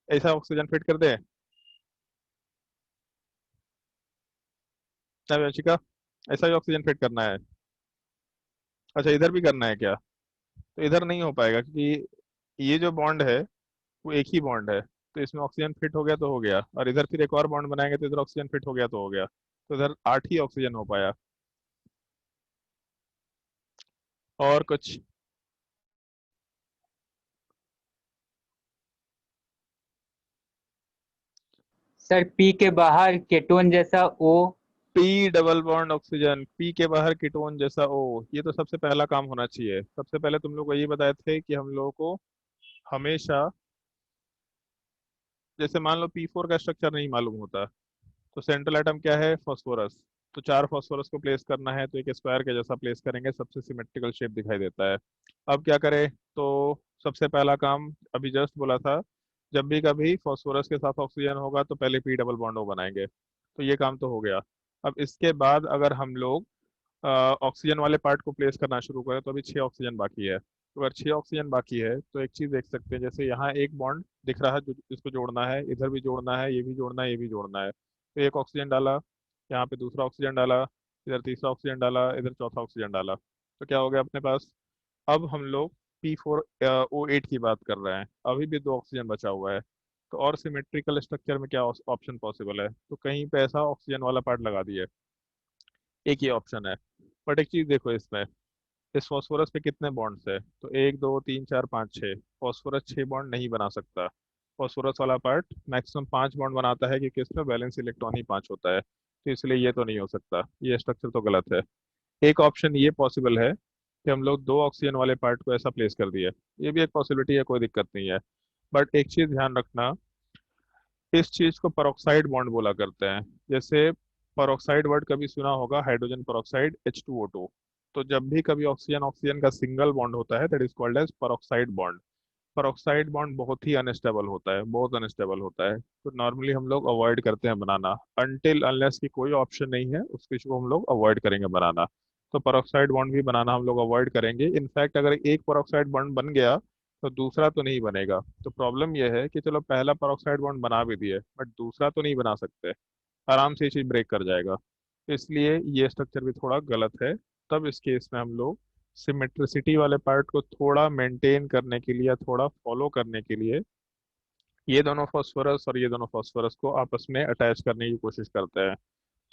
ऐसा ऑक्सीजन फिट कर दे क्या याचिका? ऐसा ही ऑक्सीजन फिट करना है? अच्छा, इधर भी करना है क्या? तो इधर नहीं हो पाएगा, क्योंकि ये जो बॉन्ड है वो एक ही बॉन्ड है। तो इसमें ऑक्सीजन फिट हो गया तो हो गया, और इधर फिर एक और बॉन्ड बनाएंगे तो इधर ऑक्सीजन फिट हो गया तो हो गया। तो इधर 8 ही ऑक्सीजन हो पाया। और कुछ? सर पी के बाहर केटोन जैसा O. P double bond oxygen, P के बाहर कीटोन जैसा ओ। ये तो सबसे पहला काम होना चाहिए। सबसे पहले तुम लोग को ये बताए थे कि हम लोगों को हमेशा, जैसे मान लो P4 का स्ट्रक्चर नहीं मालूम होता, तो सेंट्रल एटम क्या है? फास्फोरस। तो 4 फास्फोरस को प्लेस करना है तो एक स्क्वायर के जैसा प्लेस करेंगे, सबसे सिमेट्रिकल शेप दिखाई देता है। अब क्या करें? तो सबसे पहला काम अभी जस्ट बोला था, जब भी कभी फास्फोरस के साथ ऑक्सीजन होगा तो पहले पी डबल बॉन्ड ओ बनाएंगे। तो ये काम तो हो गया। अब इसके बाद अगर हम लोग ऑक्सीजन वाले पार्ट को प्लेस करना शुरू करें, तो अभी 6 ऑक्सीजन बाकी है। तो अगर 6 ऑक्सीजन बाकी है तो एक चीज देख सकते हैं, जैसे यहाँ एक बॉन्ड दिख रहा है जो इसको जोड़ना है, इधर भी जोड़ना है, ये भी जोड़ना है, ये भी जोड़ना है। तो एक ऑक्सीजन डाला, यहाँ पे दूसरा ऑक्सीजन डाला, इधर तीसरा ऑक्सीजन डाला, इधर चौथा ऑक्सीजन डाला। तो क्या हो गया अपने पास? अब हम लोग P4O8 की बात कर रहे हैं, अभी भी 2 ऑक्सीजन बचा हुआ है। तो और सिमेट्रिकल स्ट्रक्चर में क्या ऑप्शन पॉसिबल है? तो कहीं पे ऐसा ऑक्सीजन वाला पार्ट लगा दिए, एक ही ऑप्शन है। बट एक चीज देखो इसमें, इस फॉस्फोरस पे कितने बॉन्ड्स है? तो 1 2 3 4 5 6। फॉस्फोरस 6 बॉन्ड नहीं बना सकता। फॉस्फोरस वाला पार्ट मैक्सिमम 5 बॉन्ड बनाता है, क्योंकि इसमें वैलेंस इलेक्ट्रॉन ही 5 होता है। तो इसलिए ये तो नहीं हो सकता, ये स्ट्रक्चर तो गलत है। एक ऑप्शन ये पॉसिबल है कि हम लोग 2 ऑक्सीजन वाले पार्ट को ऐसा प्लेस कर दिए। ये भी एक पॉसिबिलिटी है, कोई दिक्कत नहीं है। बट एक चीज ध्यान रखना, इस चीज को परऑक्साइड बॉन्ड बोला करते हैं। जैसे परऑक्साइड वर्ड कभी सुना होगा, हाइड्रोजन परऑक्साइड H2O2। तो जब भी कभी ऑक्सीजन ऑक्सीजन का सिंगल बॉन्ड होता है, that is called as peroxide bond. Peroxide bond बहुत ही अनस्टेबल होता है, बहुत अनस्टेबल होता है। तो नॉर्मली हम लोग अवॉइड करते हैं बनाना, अनटिल अनलेस की कोई ऑप्शन नहीं है, उस चीज को हम लोग अवॉइड करेंगे बनाना। तो परऑक्साइड बॉन्ड भी बनाना हम लोग अवॉइड करेंगे। इनफैक्ट अगर एक परऑक्साइड बॉन्ड बन गया तो दूसरा तो नहीं बनेगा। तो प्रॉब्लम यह है कि चलो पहला परऑक्साइड बॉन्ड बना भी दिए, बट दूसरा तो नहीं बना सकते, आराम से ये चीज ब्रेक कर जाएगा। इसलिए ये स्ट्रक्चर भी थोड़ा गलत है। तब इस केस में हम लोग सिमेट्रिसिटी वाले पार्ट को थोड़ा मेंटेन करने के लिए या थोड़ा फॉलो करने के लिए ये दोनों फास्फोरस और ये दोनों फास्फोरस को आपस में अटैच करने की कोशिश करते हैं।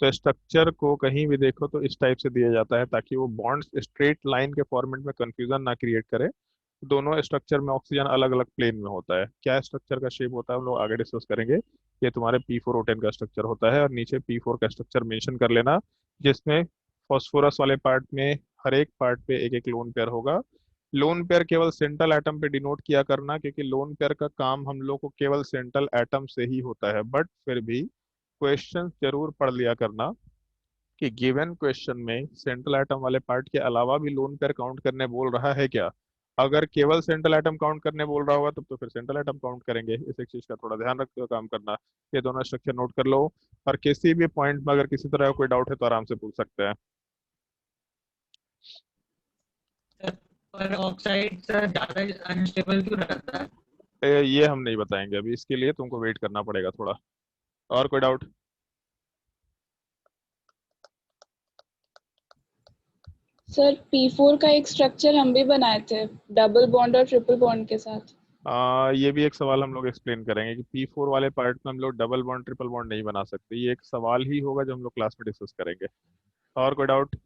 तो स्ट्रक्चर को कहीं भी देखो तो इस टाइप से दिया जाता है, ताकि वो बॉन्ड्स स्ट्रेट लाइन के फॉर्मेट में कंफ्यूजन ना क्रिएट करे। दोनों स्ट्रक्चर में ऑक्सीजन अलग अलग प्लेन में होता है। क्या स्ट्रक्चर का शेप होता है हम लोग आगे डिस्कस करेंगे। ये तुम्हारे P4O10 का स्ट्रक्चर होता है, और नीचे P4 का स्ट्रक्चर मेंशन कर लेना, जिसमें फॉस्फोरस वाले पार्ट में हर एक पार्ट पे एक एक लोन पेयर होगा। लोन पेयर केवल सेंट्रल एटम पे डिनोट किया करना, क्योंकि लोन पेयर का काम हम लोग को केवल सेंट्रल एटम से ही होता है। बट फिर भी क्वेश्चन जरूर पढ़ लिया करना कि गिवन क्वेश्चन में सेंट्रल एटम वाले पार्ट के अलावा भी लोन पेयर काउंट करने बोल रहा है क्या। अगर केवल सेंट्रल एटम काउंट करने बोल रहा होगा तब तो फिर सेंट्रल एटम काउंट करेंगे। इस एक चीज का थोड़ा ध्यान रखते हुए काम करना। ये दोनों स्ट्रक्चर नोट कर लो, और किसी भी पॉइंट में अगर किसी तरह का कोई डाउट है तो आराम से पूछ सकते हैं। पर ऑक्साइड सर ज्यादा अनस्टेबल क्यों रहता है? ये हम नहीं बताएंगे अभी, इसके लिए तुमको वेट करना पड़ेगा थोड़ा। और कोई डाउट? सर P4 का एक स्ट्रक्चर हम भी बनाए थे, डबल बॉन्ड और ट्रिपल बॉन्ड के साथ। ये भी एक सवाल हम लोग एक्सप्लेन करेंगे कि P4 वाले पार्ट में हम लोग डबल बॉन्ड ट्रिपल बॉन्ड नहीं बना सकते। ये एक सवाल ही होगा जो हम लोग क्लास में डिस्कस करेंगे। और कोई डाउट?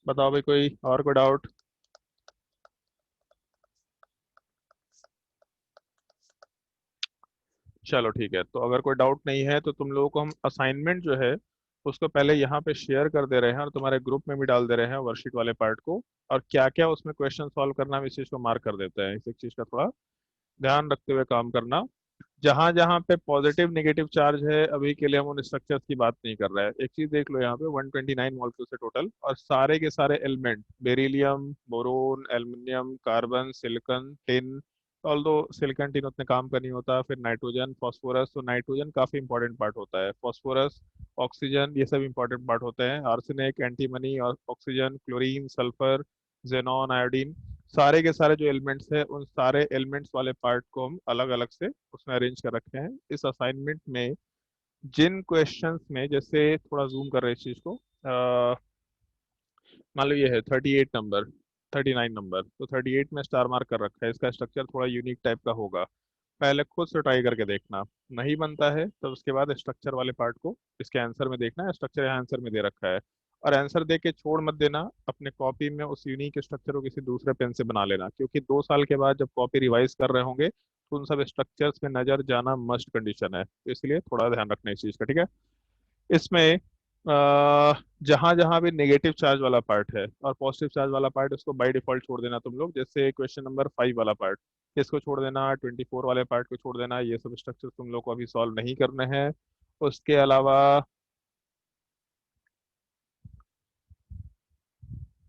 बताओ भाई, कोई और कोई डाउट? चलो ठीक है, तो अगर कोई डाउट नहीं है तो तुम लोगों को हम असाइनमेंट जो है उसको पहले यहाँ पे शेयर कर दे रहे हैं, और तुम्हारे ग्रुप में भी डाल दे रहे हैं वर्कशीट वाले पार्ट को। और क्या क्या उसमें क्वेश्चन सॉल्व करना है इस चीज को मार्क कर देते हैं। इस एक चीज का थोड़ा ध्यान रखते हुए काम करना। जहां जहां पे पॉजिटिव नेगेटिव चार्ज है, अभी के लिए हम उन स्ट्रक्चर्स की बात नहीं कर रहे हैं। एक चीज देख लो, यहाँ पे 129 मॉलिक्यूल्स है टोटल, और सारे के सारे element beryllium, boron, aluminium, carbon, silicon, tin although silicon tin उतने काम का नहीं होता। फिर नाइट्रोजन, फास्फोरस, तो नाइट्रोजन काफी इंपॉर्टेंट पार्ट होता है, फास्फोरस, ऑक्सीजन, ये सब इंपॉर्टेंट पार्ट होते हैं। आर्सेनिक, एंटीमनी, और oxygen, chlorine, sulphur, xenon, iodine, सारे के सारे जो एलिमेंट्स हैं उन सारे एलिमेंट्स वाले पार्ट को हम अलग अलग से उसमें अरेंज कर रखे हैं। इस असाइनमेंट में जिन क्वेश्चंस में, जैसे थोड़ा जूम कर रहे हैं इस चीज को, मान लो ये है 38 नंबर, 39 नंबर, तो 38 में स्टार मार्क कर रखा है। इसका स्ट्रक्चर थोड़ा यूनिक टाइप का होगा, पहले खुद से ट्राई करके देखना। नहीं बनता है तो उसके बाद स्ट्रक्चर वाले पार्ट को इसके आंसर में देखना है। स्ट्रक्चर यहाँ आंसर में दे रखा है, और आंसर दे के छोड़ मत देना। अपने कॉपी में उस यूनिक स्ट्रक्चर को किसी दूसरे पेन से बना लेना, क्योंकि 2 साल के बाद जब कॉपी रिवाइज कर रहे होंगे तो उन सब स्ट्रक्चर्स में नजर जाना मस्ट कंडीशन है, तो इसलिए थोड़ा ध्यान रखना इस चीज का, ठीक है। इसमें जहां जहां भी नेगेटिव चार्ज वाला पार्ट है और पॉजिटिव चार्ज वाला पार्ट, उसको बाय डिफॉल्ट छोड़ देना तुम लोग। जैसे क्वेश्चन नंबर 5 वाला पार्ट, इसको छोड़ देना, 24 वाले पार्ट को छोड़ देना। ये सब स्ट्रक्चर तुम लोग को अभी सॉल्व नहीं करने हैं। उसके अलावा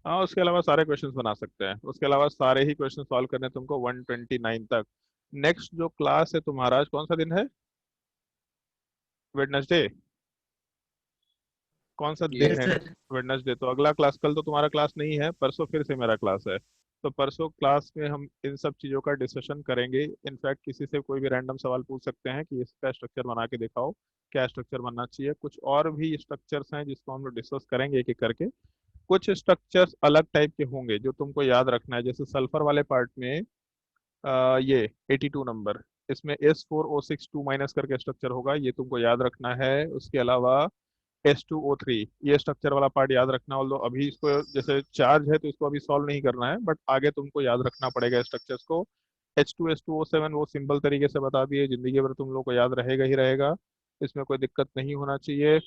हाँ, उसके अलावा सारे क्वेश्चंस बना सकते हैं। उसके अलावा सारे ही क्वेश्चन सॉल्व करने हैं तुमको 129 तक। नेक्स्ट जो क्लास है तुम्हारा, आज कौन सा दिन है? वेडनेसडे। कौन सा दिन यस है? सर। वेडनेसडे। तो अगला क्लास, कल तो तुम्हारा क्लास नहीं है, परसों फिर से मेरा क्लास है। तो परसों क्लास में हम इन सब चीज़ों का डिस्कशन करेंगे। इनफैक्ट किसी से कोई भी रैंडम सवाल पूछ सकते हैं कि इसका स्ट्रक्चर बना के दिखाओ, क्या स्ट्रक्चर बनना चाहिए। कुछ और भी स्ट्रक्चर्स हैं जिसको हम लोग डिस्कस करेंगे एक एक करके। कुछ स्ट्रक्चर्स अलग टाइप के होंगे जो तुमको याद रखना है। जैसे सल्फर वाले पार्ट में ये 82 नंबर, इसमें S4O6 2 माइनस करके स्ट्रक्चर होगा, ये तुमको याद रखना है। उसके अलावा H2O3, ये स्ट्रक्चर वाला पार्ट याद रखना। ऑल्दो अभी इसको जैसे चार्ज है तो इसको अभी सॉल्व नहीं करना है, बट आगे तुमको याद रखना पड़ेगा स्ट्रक्चर्स को। H2S2O7 वो सिंपल तरीके से बता दिए, जिंदगी भर तुम लोग को याद रहेगा ही रहेगा, इसमें कोई दिक्कत नहीं होना चाहिए।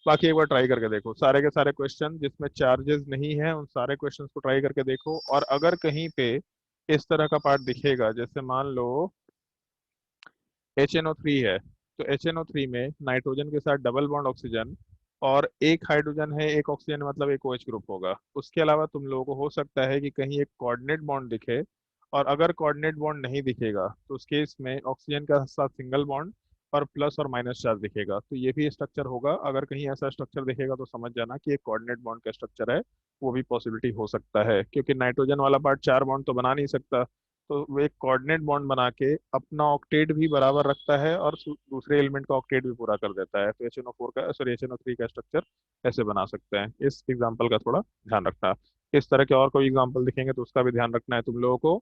बाकी एक बार ट्राई करके देखो सारे के सारे क्वेश्चन जिसमें चार्जेस नहीं है, उन सारे क्वेश्चंस को ट्राई करके देखो। और अगर कहीं पे इस तरह का पार्ट दिखेगा, जैसे मान लो HNO3 है, तो HNO3 में नाइट्रोजन के साथ डबल बॉन्ड ऑक्सीजन और एक हाइड्रोजन है, एक ऑक्सीजन, मतलब एक OH ग्रुप होगा। उसके अलावा तुम लोगों को हो सकता है कि कहीं एक कोऑर्डिनेट बॉन्ड दिखे, और अगर कोऑर्डिनेट बॉन्ड नहीं दिखेगा तो उस केस में ऑक्सीजन का साथ सिंगल बॉन्ड और प्लस और माइनस चार्ज दिखेगा, तो ये भी स्ट्रक्चर होगा। अगर कहीं ऐसा स्ट्रक्चर दिखेगा तो समझ जाना कि एक कोऑर्डिनेट बॉन्ड का स्ट्रक्चर है, वो भी पॉसिबिलिटी हो सकता है। क्योंकि नाइट्रोजन वाला पार्ट 4 बॉन्ड तो बना नहीं सकता, तो वो एक कोऑर्डिनेट बॉन्ड बना के अपना ऑक्टेट भी बराबर रखता है और दूसरे एलिमेंट का ऑक्टेट भी पूरा कर देता है। तो HNO4 का, सॉरी, HNO3 का स्ट्रक्चर ऐसे बना सकते हैं। इस एग्जांपल का थोड़ा ध्यान रखना। इस तरह के और कोई एग्जांपल दिखेंगे तो उसका भी ध्यान रखना है तुम लोगों को।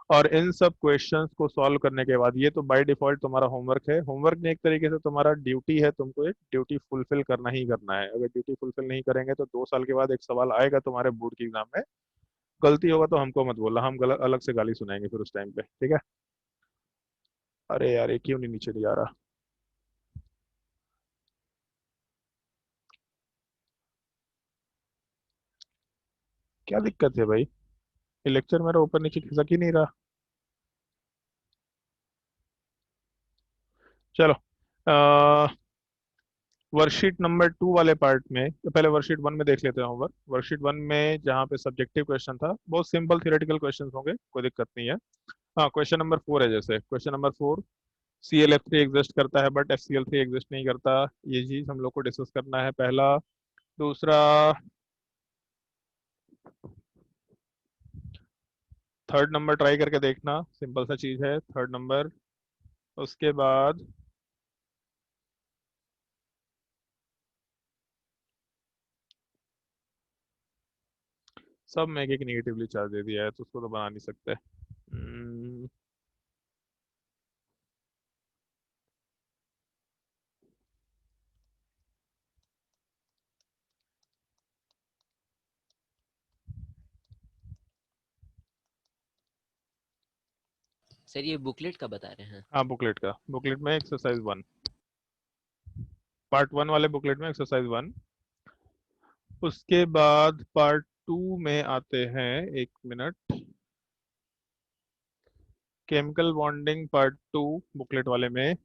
और इन सब क्वेश्चंस को सॉल्व करने के बाद, ये तो बाय डिफॉल्ट तुम्हारा होमवर्क है। होमवर्क में एक तरीके से तुम्हारा ड्यूटी है, तुमको एक ड्यूटी फुलफिल करना ही करना है। अगर ड्यूटी फुलफिल नहीं करेंगे तो 2 साल के बाद एक सवाल आएगा तुम्हारे बोर्ड की एग्जाम में, गलती होगा तो हमको मत बोलना, हम गलत अलग से गाली सुनाएंगे फिर उस टाइम पे, ठीक है। अरे यार, ये क्यों नहीं नीचे नहीं आ रहा? क्या दिक्कत है भाई? ये लेक्चर मेरा ऊपर नीचे खिसक ही नहीं रहा। चलो, वर्कशीट नंबर 2 वाले पार्ट में, तो पहले वर्कशीट 1 में देख लेते हैं होमवर्क। वर्कशीट 1 में जहाँ पे सब्जेक्टिव क्वेश्चन था, बहुत सिंपल थियोरेटिकल क्वेश्चन होंगे, कोई दिक्कत नहीं है। हाँ, क्वेश्चन नंबर 4 है। जैसे क्वेश्चन नंबर 4, ClF3 एग्जिस्ट करता है बट FCl3 एग्जिस्ट नहीं करता, ये चीज हम लोग को डिस्कस करना है, पहला। दूसरा, थर्ड नंबर ट्राई करके देखना, सिंपल सा चीज है, थर्ड नंबर। उसके बाद सब में एक एक निगेटिवली चार्ज दे दिया है तो उसको तो बना नहीं सकते। सर ये बुकलेट का बता रहे हैं? हाँ, बुकलेट का, बुकलेट में एक्सरसाइज 1, पार्ट 1 वाले बुकलेट में एक्सरसाइज 1। उसके बाद पार्ट 2 में आते हैं, एक minute, chemical bonding part 2 booklet वाले में।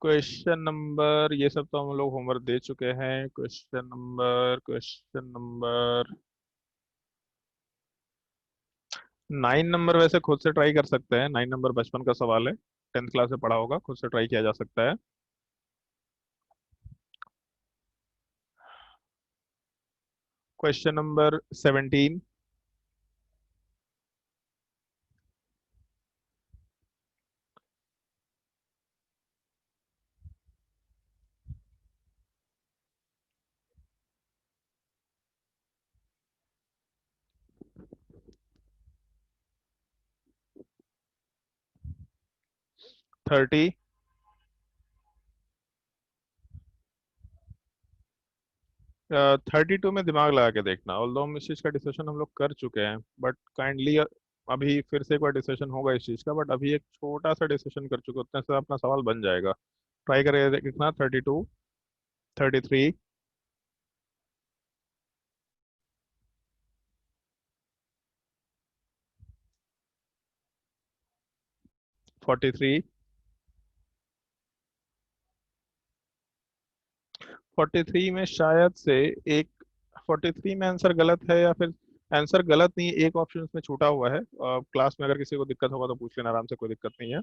क्वेश्चन नंबर, ये सब तो हम लोग होमवर्क दे चुके हैं। क्वेश्चन नंबर 9 नंबर वैसे खुद से ट्राई कर सकते हैं, 9 नंबर बचपन का सवाल है, 10th क्लास में पढ़ा होगा, खुद से ट्राई किया जा सकता है। Question number 17। थर्टी 32 में दिमाग लगा के देखना, ऑल्दो हम इस चीज़ का डिस्कशन हम लोग कर चुके हैं, बट काइंडली अभी फिर से एक बार डिस्कशन होगा इस चीज़ का, बट अभी एक छोटा सा डिस्कशन कर चुके, उतने से अपना सवाल बन जाएगा। ट्राई करके देखना। 32, 33, 43, 43 में शायद से एक, 43 में आंसर गलत है, या फिर आंसर गलत नहीं है, एक ऑप्शन उसमें छूटा हुआ है। क्लास में अगर किसी को दिक्कत होगा तो पूछ लेना आराम से, कोई दिक्कत नहीं है।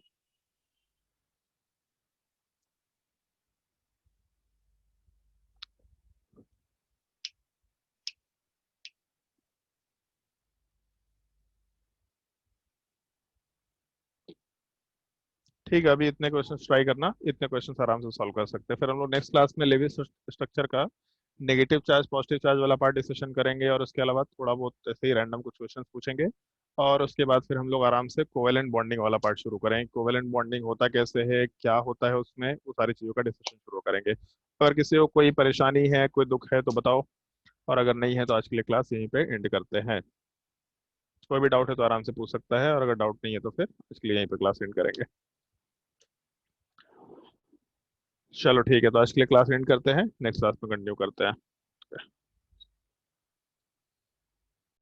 ठीक है, अभी इतने क्वेश्चन ट्राई करना, इतने क्वेश्चन आराम से सॉल्व कर सकते हैं। फिर हम लोग नेक्स्ट क्लास में लेविस स्ट्रक्चर का नेगेटिव चार्ज पॉजिटिव चार्ज वाला पार्ट डिस्कशन करेंगे, और उसके अलावा थोड़ा बहुत ऐसे ही रैंडम कुछ क्वेश्चन पूछेंगे, और उसके बाद फिर हम लोग आराम से कोवेलेंट बॉन्डिंग वाला पार्ट शुरू करेंगे। कोवेलेंट बॉन्डिंग होता कैसे है, क्या होता है उसमें, वो सारी चीज़ों का डिस्कशन शुरू करेंगे। अगर किसी को कोई परेशानी है, कोई दुख है तो बताओ, और अगर नहीं है तो आज के लिए क्लास यहीं पे एंड करते हैं। कोई भी डाउट है तो आराम से पूछ सकता है, और अगर डाउट नहीं है तो फिर इसके लिए यहीं पे क्लास एंड करेंगे। चलो ठीक है, तो आज के लिए क्लास एंड करते हैं, नेक्स्ट क्लास में कंटिन्यू करते हैं।